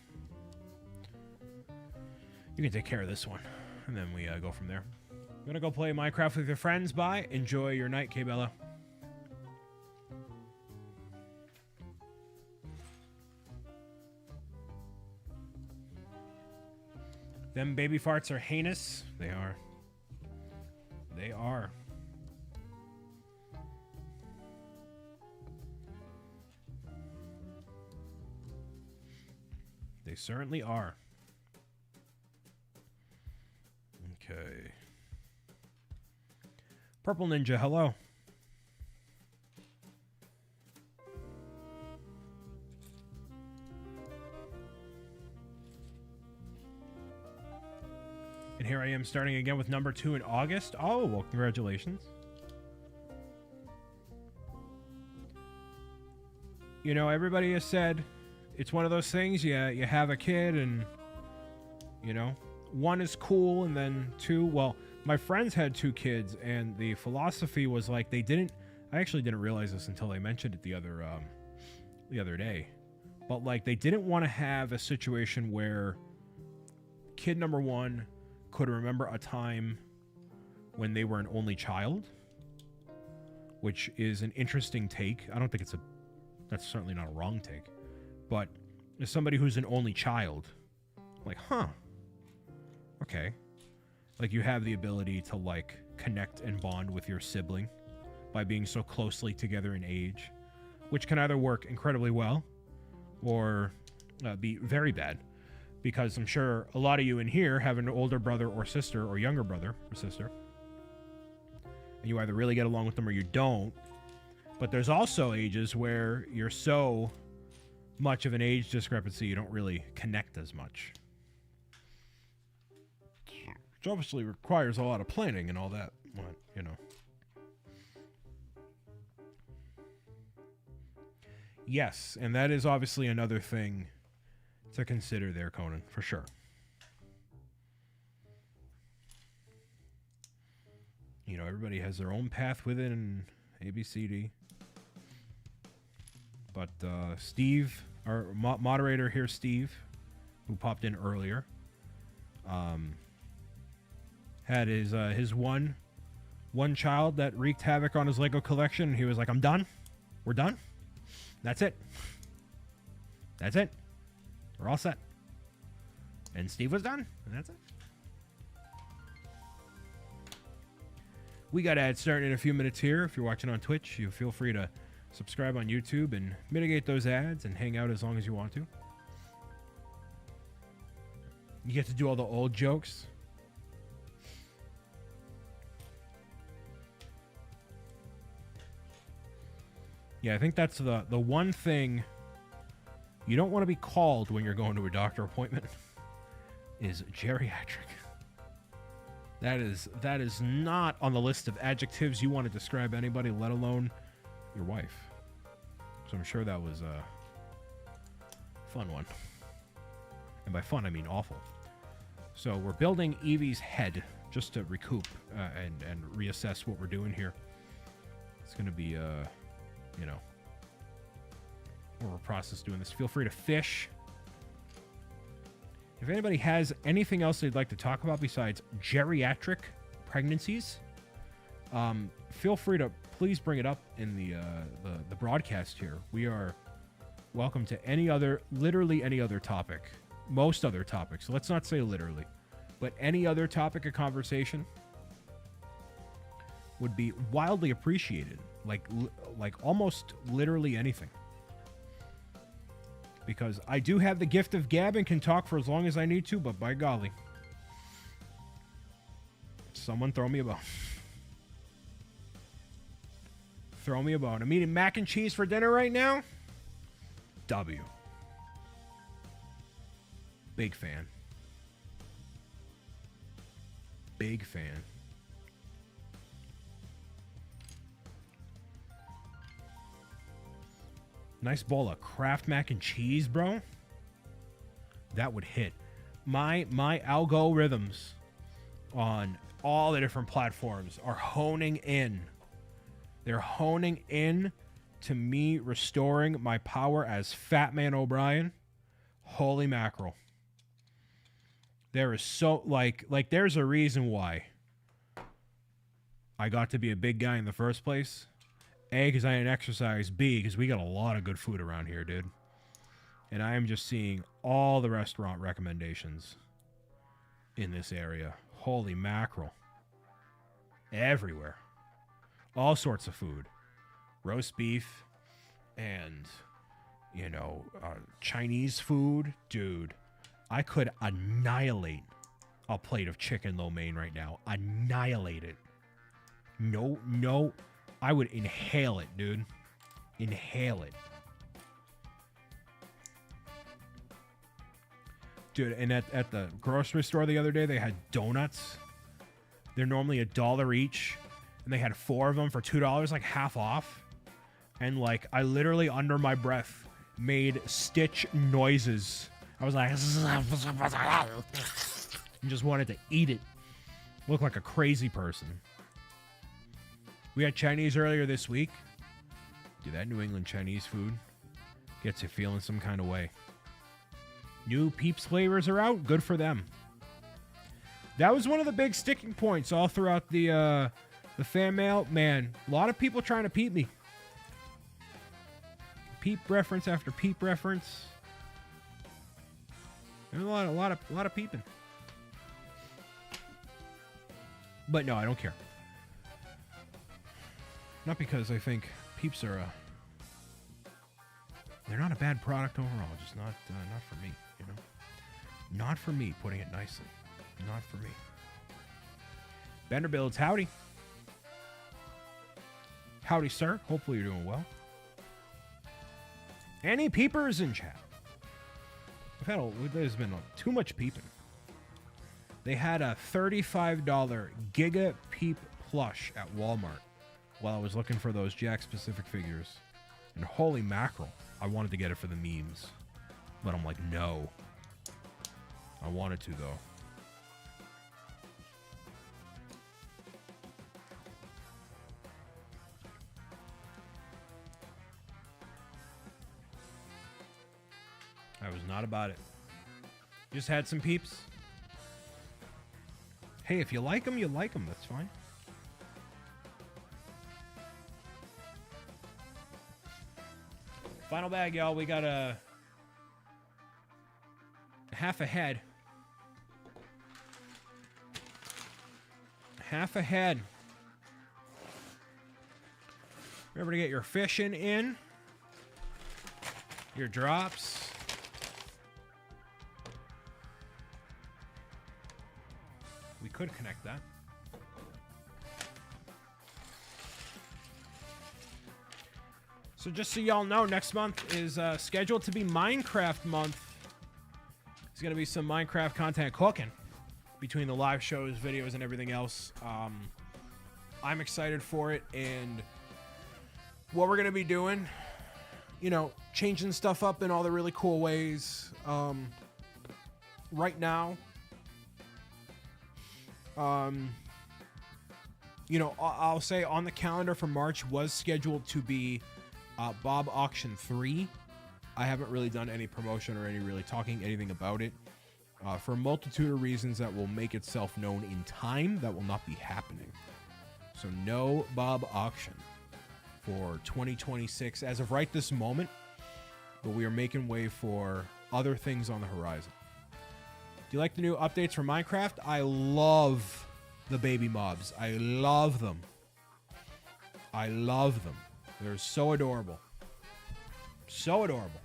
you can take care of this one. And then we go from there. I'm gonna go play Minecraft with your friends. Bye. Enjoy your night, K-Bella. Them baby farts are heinous. They are. They are. They certainly are. Okay. Purple Ninja, hello. And here I am starting again with number 2 in August. Oh, well, congratulations. You know, everybody has said it's one of those things, you have a kid and, you know, 1 is cool, and then 2, well, my friends had 2 kids, and the philosophy was like I actually didn't realize this until they mentioned it the other day, but like they didn't want to have a situation where kid number 1 could remember a time when they were an only child, which is an interesting take. I don't think that's certainly not a wrong take, but as somebody who's an only child, like, huh, okay. Like, you have the ability to, like, connect and bond with your sibling by being so closely together in age, which can either work incredibly well or be very bad, because I'm sure a lot of you in here have an older brother or sister or younger brother or sister, and you either really get along with them or you don't. But there's also ages where you're so much of an age discrepancy you don't really connect as much, which obviously requires a lot of planning and all that, but, you know. Yes, and that is obviously another thing to consider there, Conan, for sure. You know, everybody has their own path within ABCD. But Steve, our moderator here, Steve, who popped in earlier, had his one child that wreaked havoc on his Lego collection. He was like, I'm done. We're done. That's it. That's it. We're all set. And Steve was done, and that's it. We got ads starting in a few minutes here. If you're watching on Twitch, you feel free to subscribe on YouTube and mitigate those ads and hang out as long as you want to. You get to do all the old jokes. Yeah, I think that's the one thing you don't want to be called when you're going to a doctor appointment is geriatric. That is not on the list of adjectives you want to describe anybody, let alone your wife. So I'm sure that was a fun one. And by fun, I mean awful. So we're building Eevee's head just to recoup and reassess what we're doing here. It's going to be you know, we're process doing this. Feel free to fish. If anybody has anything else they'd like to talk about besides geriatric pregnancies, feel free to please bring it up in the broadcast here. We are welcome to literally any other topic, most other topics. So let's not say literally, but any other topic of conversation would be wildly appreciated. Like almost literally anything. Because I do have the gift of gab and can talk for as long as I need to, but by golly. Someone throw me a bone. Throw me a bone. I'm eating mac and cheese for dinner right now. W. Big fan. Big fan. Nice bowl of Kraft mac and cheese, bro. That would hit. My algorithms on all the different platforms are honing in. They're honing in to me restoring my power as Fat Man O'Brien. Holy mackerel. There is so, like there's a reason why I got to be a big guy in the first place. A, because I didn't exercise. B, because we got a lot of good food around here, dude. And I am just seeing all the restaurant recommendations in this area. Holy mackerel. Everywhere. All sorts of food. Roast beef and, you know, Chinese food. Dude, I could annihilate a plate of chicken lo mein right now. Annihilate it. No. I would inhale it, dude. Inhale it. Dude, and at the grocery store the other day, they had donuts. They're normally $1 each. And they had 4 of them for $2, like half off. And like, I literally, under my breath, made Stitch noises. I was like... and just wanted to eat it. Look like a crazy person. We had Chinese earlier this week. Dude, that New England Chinese food gets you feeling some kind of way. New Peeps flavors are out. Good for them. That was one of the big sticking points all throughout the fan mail. Man, a lot of people trying to peep me. Peep reference after peep reference. There's a lot of peeping. But no, I don't care. Not because I think peeps are they're not a bad product overall, just not for me, you know. Not for me, putting it nicely. Not for me. Vanderbilt's howdy. Howdy, sir. Hopefully you're doing well. Any peepers in chat? There's been too much peeping. They had a $35 Giga Peep plush at Walmart while I was looking for those Jack-specific figures. And holy mackerel, I wanted to get it for the memes. But I'm like, no. I wanted to, though. I was not about it. Just had some peeps. Hey, if you like them, you like them. That's fine. Final bag, y'all. We got a half a head. Half a head. Remember to get your fishing in. Your drops. We could connect that. So just so y'all know, next month is scheduled to be Minecraft month. There's going to be some Minecraft content cooking between the live shows, videos, and everything else. I'm excited for it, and what we're going to be doing, you know, changing stuff up in all the really cool ways. Right now, you know, I'll say on the calendar for March was scheduled to be Bob Auction 3. I haven't really done any promotion or anything about it. For a multitude of reasons that will make itself known in time, that will not be happening. So no Bob Auction for 2026 as of right this moment, but we are making way for other things on the horizon. Do you like the new updates for Minecraft? I love the baby mobs. I love them. I love them. They're so adorable. So adorable.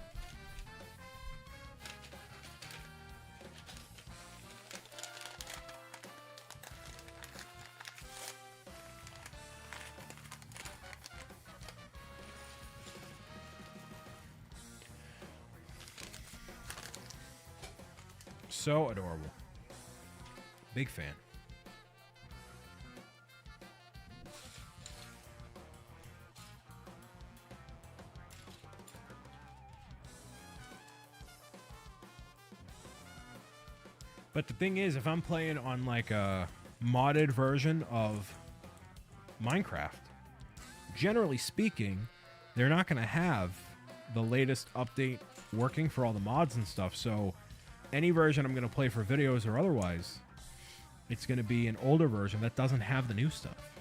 So adorable. Big fan. But the thing is, if I'm playing on like a modded version of Minecraft, generally speaking, they're not going to have the latest update working for all the mods and stuff. So any version I'm going to play for videos or otherwise, it's going to be an older version that doesn't have the new stuff.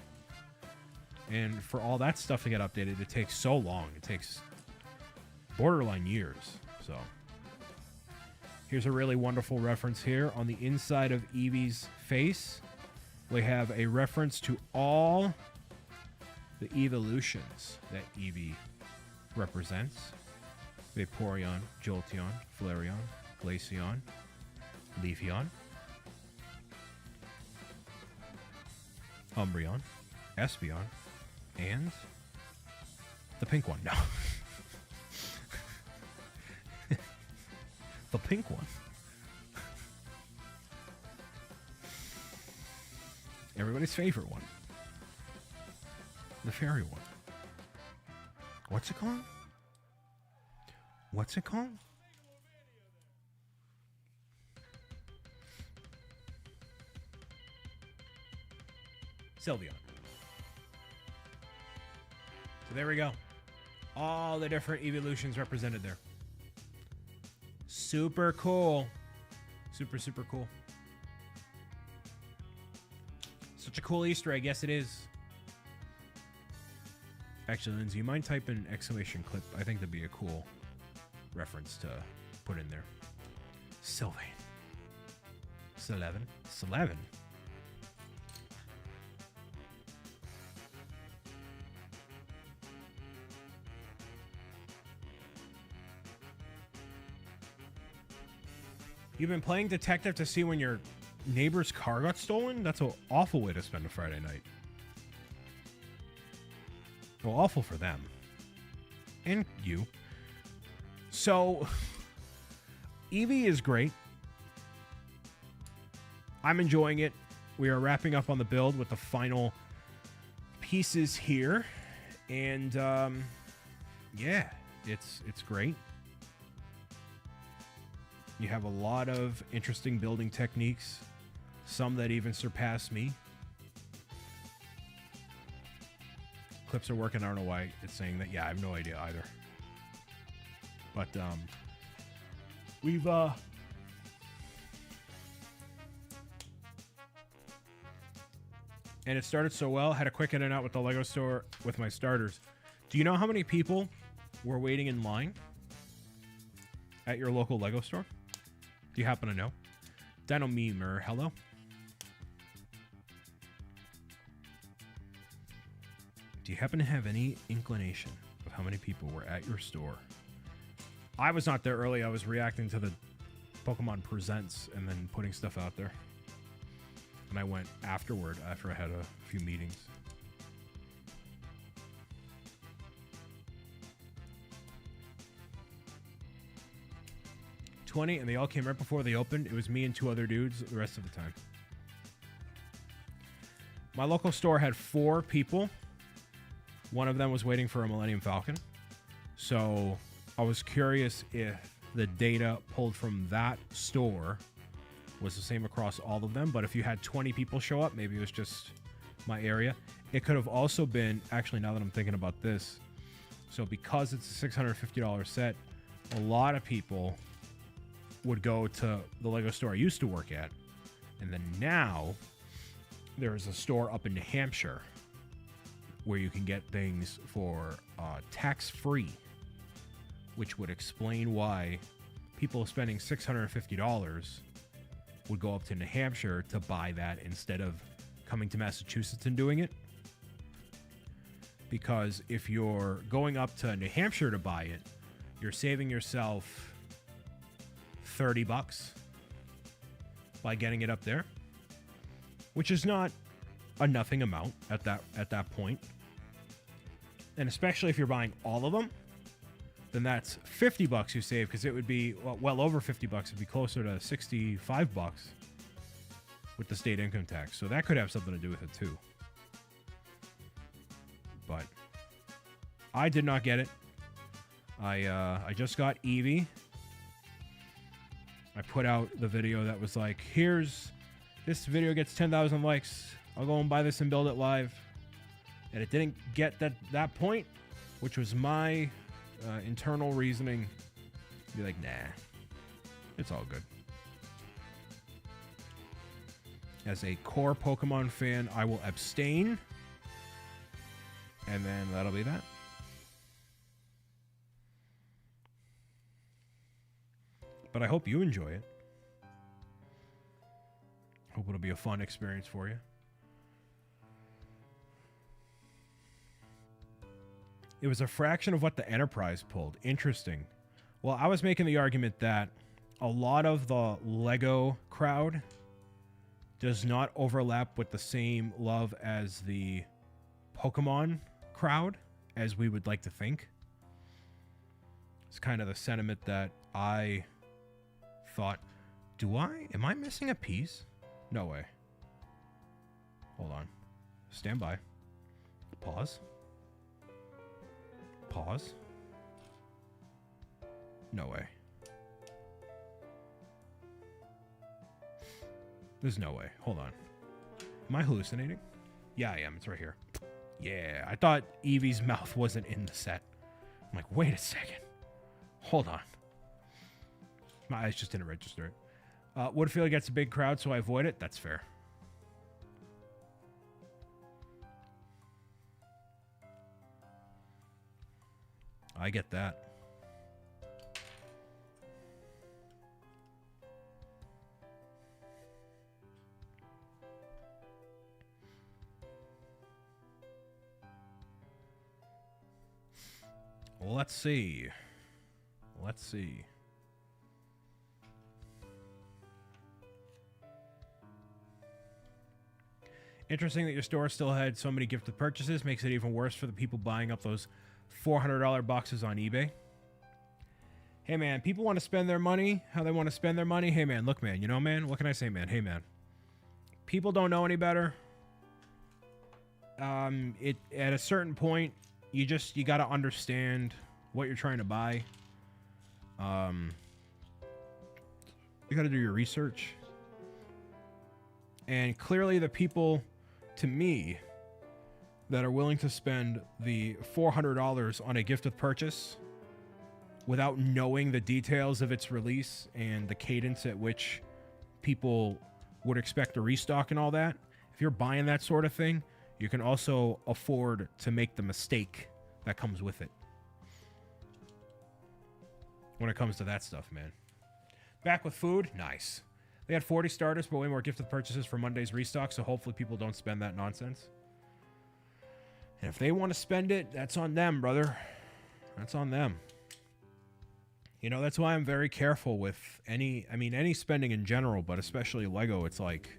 And for all that stuff to get updated, it takes so long. It takes borderline years. So here's a really wonderful reference here. On the inside of Eevee's face, we have a reference to all the evolutions that Eevee represents. Vaporeon, Jolteon, Flareon, Glaceon, Leafeon, Umbreon, Espeon, and the pink one. No. The pink one. Everybody's favorite one. The fairy one. What's it called? What's it called? Sylveon. So there we go. All the different evolutions represented there. Super cool. Super, super cool. Such a cool Easter egg. Yes, it is. Actually, Lindsay, you mind typing exclamation clip? I think that'd be a cool reference to put in there. Sylvain. Slevin. Slevin. You've been playing detective to see when your neighbor's car got stolen? That's an awful way to spend a Friday night. Well, awful for them. And you. So, Eevee is great. I'm enjoying it. We are wrapping up on the build with the final pieces here. And, yeah, it's great. You have a lot of interesting building techniques, some that even surpass me. Clips are working. I don't know why it's saying that. Yeah, I have no idea either. But we've and it started so well. Had a quick in and out with the LEGO store with my starters. Do you know how many people were waiting in line at your local LEGO store? Do you happen to know? Dino Memer, hello? Do you happen to have any inclination of how many people were at your store? I was not there early. I was reacting to the Pokemon Presents and then putting stuff out there. And I went afterward after I had a few meetings. And they all came right before they opened. It was me and two other dudes the rest of the time. My local store had 4 people. One of them was waiting for a Millennium Falcon. So I was curious if the data pulled from that store was the same across all of them. But if you had 20 people show up, maybe it was just my area. It could have also been, actually, now that I'm thinking about this, So because it's a $650 set, a lot of people would go to the LEGO store I used to work at. And then now there's a store up in New Hampshire where you can get things for tax-free, which would explain why people spending $650 would go up to New Hampshire to buy that instead of coming to Massachusetts and doing it. Because if you're going up to New Hampshire to buy it, you're saving yourself $30 by getting it up there, which is not a nothing amount at that point. And especially if you're buying all of them, then that's $50 you save, because it would be well over $50. It'd be closer to $65 with the state income tax. So that could have something to do with it too. But I did not get it. I just got Eevee. I put out the video that was like, here's this video gets 10,000 likes. I'll go and buy this and build it live. And it didn't get that point, which was my internal reasoning. Be like, nah, it's all good. As a core Pokemon fan, I will abstain. And then that'll be that. But I hope you enjoy it. Hope it'll be a fun experience for you. It was a fraction of what the Enterprise pulled. Interesting. Well, I was making the argument that a lot of the LEGO crowd does not overlap with the same love as the Pokemon crowd as we would like to think. It's kind of the sentiment that I thought, am I missing a piece? No way. Hold on. Stand by. Pause. Pause. No way. There's no way. Hold on. Am I hallucinating? Yeah, I am. It's right here. Yeah, I thought Eevee's mouth wasn't in the set. I'm like, wait a second. Hold on. My eyes just didn't register it. Woodfield gets a big crowd, so I avoid it. That's fair. I get that. Well, let's see. Let's see. Interesting that your store still had so many gifted purchases. Makes it even worse for the people buying up those $400 boxes on eBay. Hey, man, people want to spend their money how they want to spend their money. Hey, man, look, man, you know, man, what can I say, man? Hey, man, people don't know any better. At a certain point, you got to understand what you're trying to buy. You got to do your research. And clearly the people, to me, that are willing to spend the $400 on a gifted purchase without knowing the details of its release and the cadence at which people would expect a restock and all that, if you're buying that sort of thing, you can also afford to make the mistake that comes with it. When it comes to that stuff, man. Back with food, nice. They had 40 starters, but way more gifted purchases for Monday's restock, so hopefully people don't spend that nonsense. And if they want to spend it, that's on them, brother. That's on them. You know, that's why I'm very careful with any spending in general, but especially LEGO. It's like,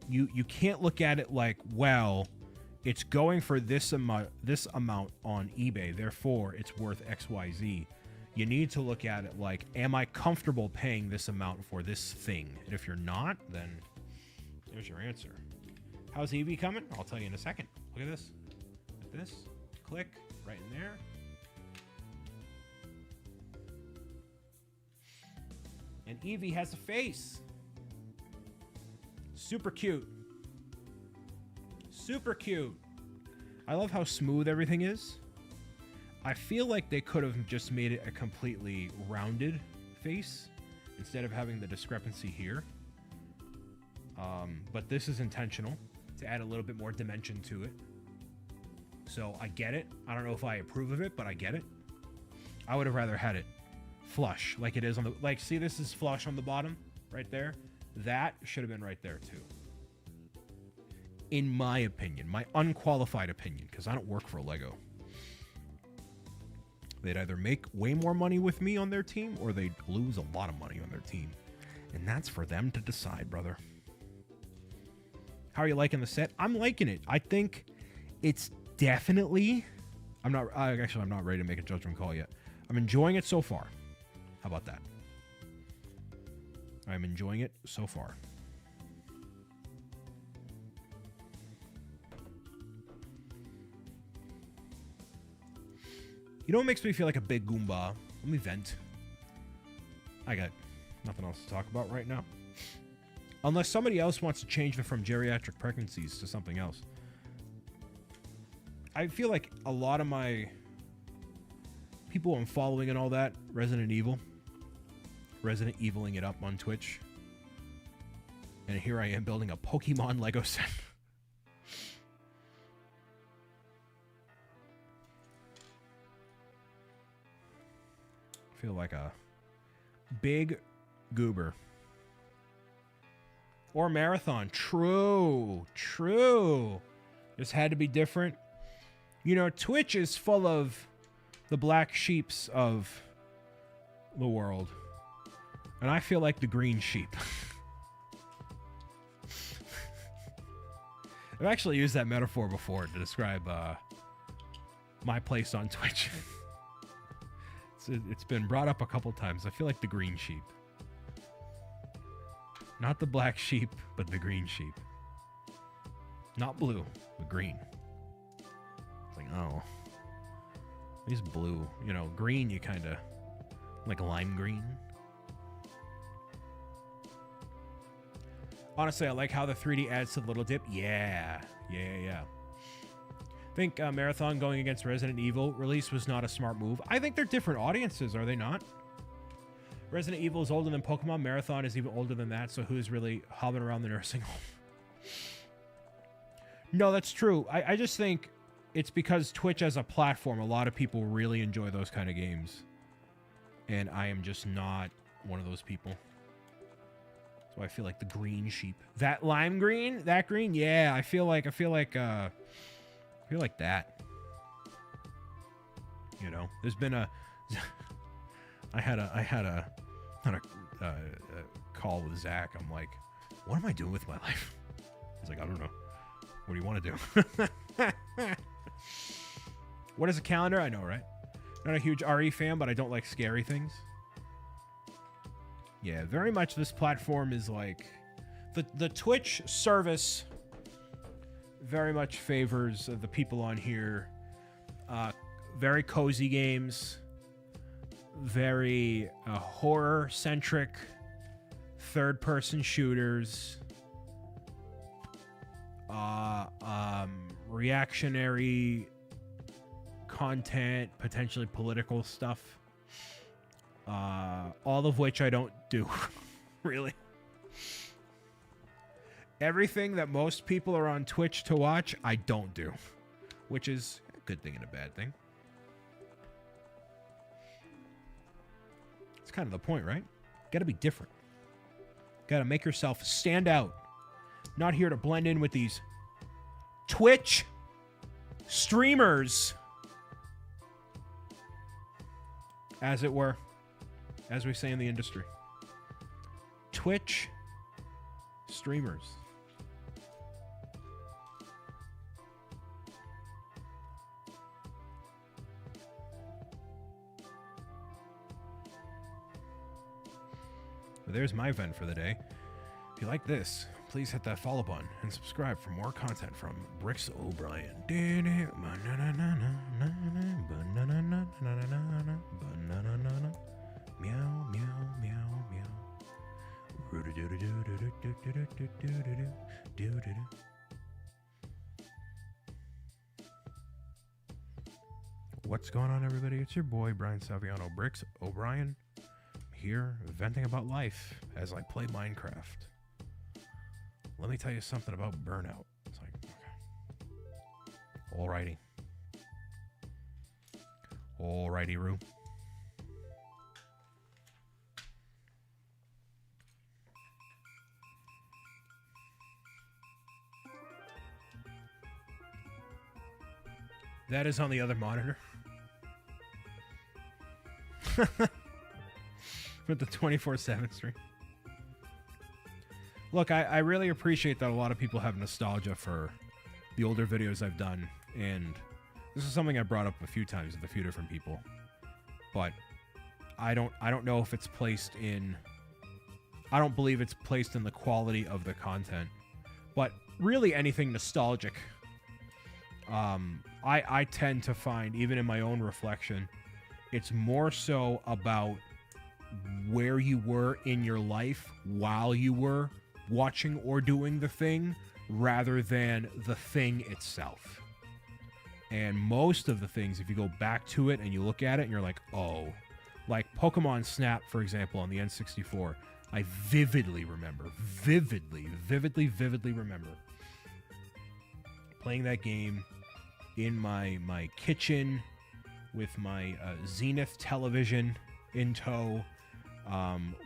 you can't look at it like, well, it's going for this amount on eBay, therefore it's worth XYZ. You need to look at it like, am I comfortable paying this amount for this thing? And if you're not, then there's your answer. How's Eevee coming? I'll tell you in a second. Look at this. At this. Click right in there. And Eevee has a face. Super cute. Super cute. I love how smooth everything is. I feel like they could have just made it a completely rounded face instead of having the discrepancy here. But this is intentional to add a little bit more dimension to it. So I get it. I don't know if I approve of it, but I get it. I would have rather had it flush like it is on the... Like, see, this is flush on the bottom right there. That should have been right there too. In my opinion, my unqualified opinion, because I don't work for LEGO. They'd either make way more money with me on their team or they'd lose a lot of money on their team. And that's for them to decide, brother. How are you liking the set? I'm liking it. I think it's definitely... I'm not ready to make a judgment call yet. I'm enjoying it so far. How about that? I'm enjoying it so far. You know what makes me feel like a big Goomba? Let me vent. I got nothing else to talk about right now. Unless somebody else wants to change it from geriatric pregnancies to something else. I feel like a lot of my people I'm following and all that, Resident Eviling it up on Twitch. And here I am building a Pokemon Lego set. I feel like a big goober. Or marathon. True. This had to be different. You know, Twitch is full of the black sheeps of the world. And I feel like the green sheep. I've actually used that metaphor before to describe my place on Twitch. It's been brought up a couple times. I feel like the green sheep. Not the black sheep, but the green sheep. Not blue, but green. It's like, oh. He's blue. You know, green, you kind of... Like lime green. Honestly, I like how the 3D adds to the little dip. Yeah. I think Marathon going against Resident Evil release was not a smart move. I think they're different audiences, are they not? Resident Evil is older than Pokemon. Marathon is even older than that, so who's really hobbling around the nursing home? No, that's true. I just think it's because Twitch as a platform, a lot of people really enjoy those kind of games. And I am just not one of those people. So I feel like the green sheep. That lime green? That green? Yeah, I feel like that. You know, there's been a... I had a call with Zach. I'm like, what am I doing with my life? He's like, I don't know. What do you want to do? What is a calendar? I know, right? Not a huge RE fan, but I don't like scary things. Yeah, very much this platform is like... The Twitch service very much favors the people on here. Very cozy games. Very horror-centric third-person shooters. Reactionary content, potentially political stuff. All of which I don't do, really. Everything that most people are on Twitch to watch, I don't do. Which is a good thing and a bad thing. It's kind of the point, right? Gotta be different. Gotta make yourself stand out. Not here to blend in with these Twitch streamers. As it were. As we say in the industry. Twitch streamers. Well, there's my vent for the day. If you like this, please hit that follow button and subscribe for more content from Bricks O'Brien. Meow, meow, meow, meow. What's going on, everybody? It's your boy, Brian Saviano Bricks O'Brien, here venting about life as I play Minecraft. Let me tell you something about burnout. It's like, okay. Alrighty. Alrighty, Roo. That is on the other monitor. With the 24/7 stream. Look, I really appreciate that a lot of people have nostalgia for the older videos I've done, and this is something I brought up a few times with a few different people. But I don't know if it's placed in, I don't believe it's placed in the quality of the content. But really anything nostalgic, I tend to find, even in my own reflection, it's more so about where you were in your life while you were watching or doing the thing, rather than the thing itself. And most of the things, if you go back to it and you look at it and you're like, oh, like Pokemon Snap, for example, on the N64, I vividly remember, vividly remember playing that game in my kitchen with my Zenith television in tow,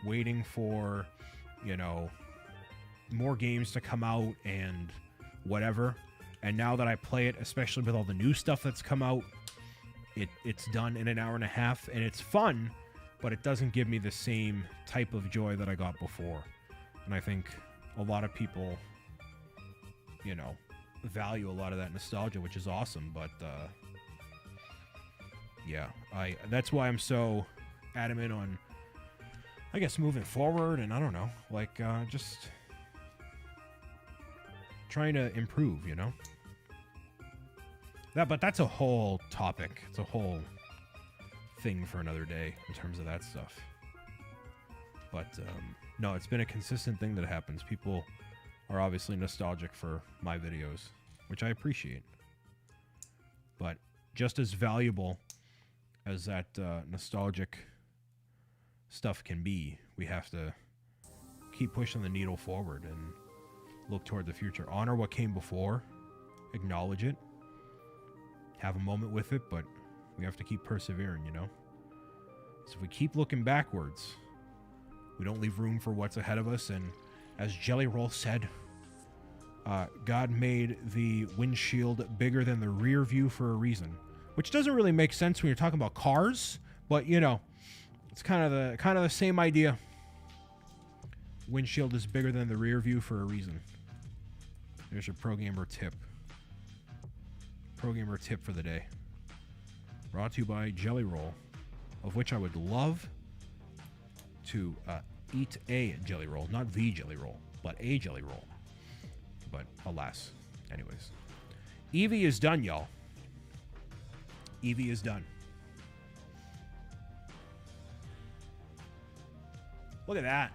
waiting for, you know, more games to come out and whatever. And now that I play it, especially with all the new stuff that's come out, it's done in an hour and a half, and it's fun, but it doesn't give me the same type of joy that I got before. And I think a lot of people, you know, value a lot of that nostalgia, which is awesome. But yeah, that's why I'm so adamant on, I guess, moving forward, and I don't know, like just trying to improve, you know. But that's a whole topic. It's a whole thing for another day in terms of that stuff. But no, it's been a consistent thing that happens. People are obviously nostalgic for my videos, which I appreciate. But just as valuable as that nostalgic stuff can be, we have to keep pushing the needle forward and look toward the future. Honor what came before, acknowledge it, have a moment with it, but we have to keep persevering, you know? So if we keep looking backwards, we don't leave room for what's ahead of us. And as Jelly Roll said, God made the windshield bigger than the rear view for a reason, which doesn't really make sense when you're talking about cars, but you know, it's kind of the same idea. Windshield is bigger than the rear view for a reason. There's your pro gamer tip. Pro gamer tip for the day. Brought to you by Jelly Roll, of which I would love to eat a Jelly Roll, not the Jelly Roll, but a Jelly Roll. But alas, anyways, Eevee is done, y'all. Eevee is done. Look at that.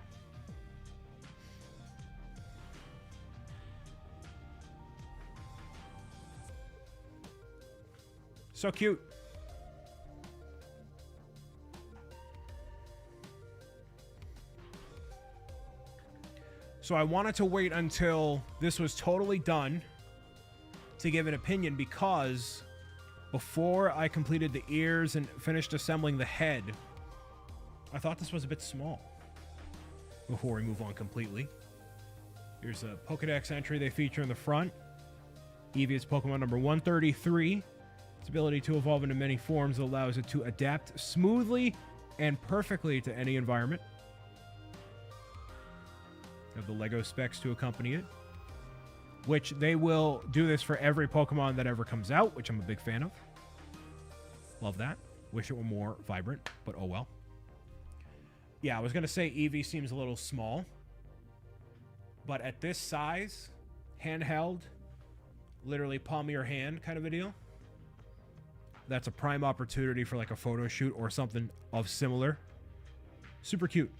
So cute. So I wanted to wait until this was totally done to give an opinion, because before I completed the ears and finished assembling the head, I thought this was a bit small. Before we move on completely, here's a Pokedex entry they feature in the front. Eevee is Pokemon number 133. Its ability to evolve into many forms allows it to adapt smoothly and perfectly to any environment. You have the LEGO specs to accompany it, which they will do this for every Pokemon that ever comes out, which I'm a big fan of. Love that. Wish it were more vibrant, but oh well. Yeah, I was going to say Eevee seems a little small, but at this size, handheld, literally palm of your hand kind of a deal, that's a prime opportunity for like a photo shoot or something of similar. Super cute.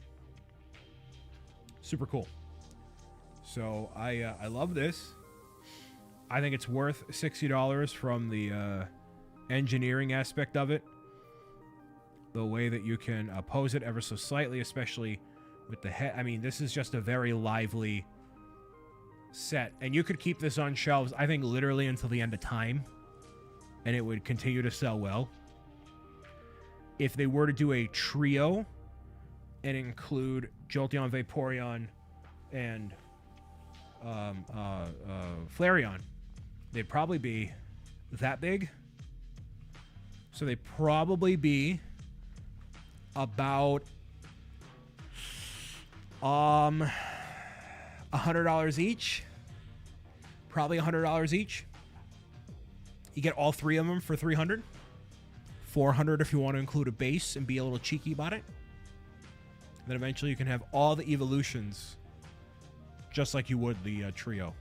Super cool. So I love this. I think it's worth $60 from the engineering aspect of it. The way that you can pose it ever so slightly, especially with the head. I mean, this is just a very lively set. And you could keep this on shelves, I think, literally until the end of time. And it would continue to sell well. If they were to do a trio and include Jolteon, Vaporeon, and Flareon, they'd probably be that big. So they'd probably be about $100 each. Probably $100 each. You get all three of them for $300. $400 if you want to include a base and be a little cheeky about it. And then eventually you can have all the evolutions just like you would the trio.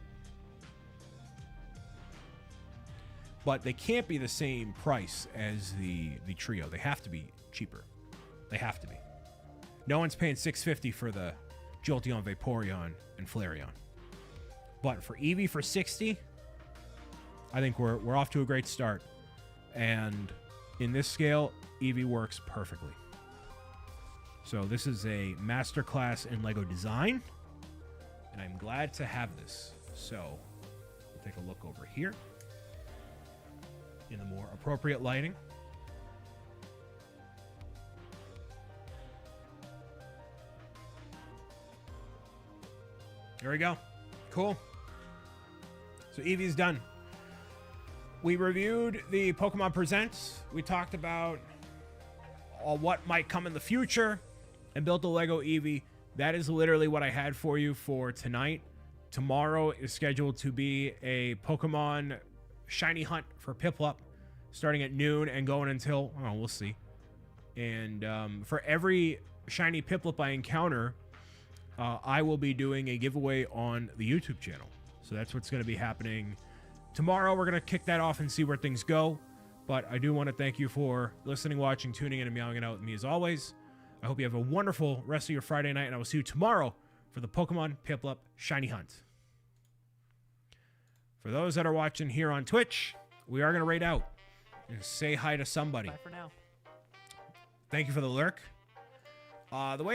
But they can't be the same price as the trio. They have to be cheaper. They have to be. No one's paying $650 for the Jolteon, Vaporeon, and Flareon. But for Eevee for $60, I think we're off to a great start. And in this scale, Eevee works perfectly. So this is a masterclass in LEGO design. And I'm glad to have this. So we'll take a look over here in the more appropriate lighting. There we go. Cool. So Eevee's done. We reviewed the Pokemon Presents. We talked about what might come in the future and built a LEGO Eevee. That is literally what I had for you for tonight. Tomorrow is scheduled to be a Pokemon shiny hunt for Piplup, starting at noon and going until, oh, we'll see. And for every shiny Piplup I encounter, I will be doing a giveaway on the YouTube channel. So that's what's going to be happening tomorrow. We're going to kick that off and see where things go. But I do want to thank you for listening, watching, tuning in, and meowing it out with me as always. I hope you have a wonderful rest of your Friday night, and I will see you tomorrow for the Pokemon Piplup Shiny Hunt. For those that are watching here on Twitch, we are going to raid out and say hi to somebody. Bye for now. Thank you for the lurk. The way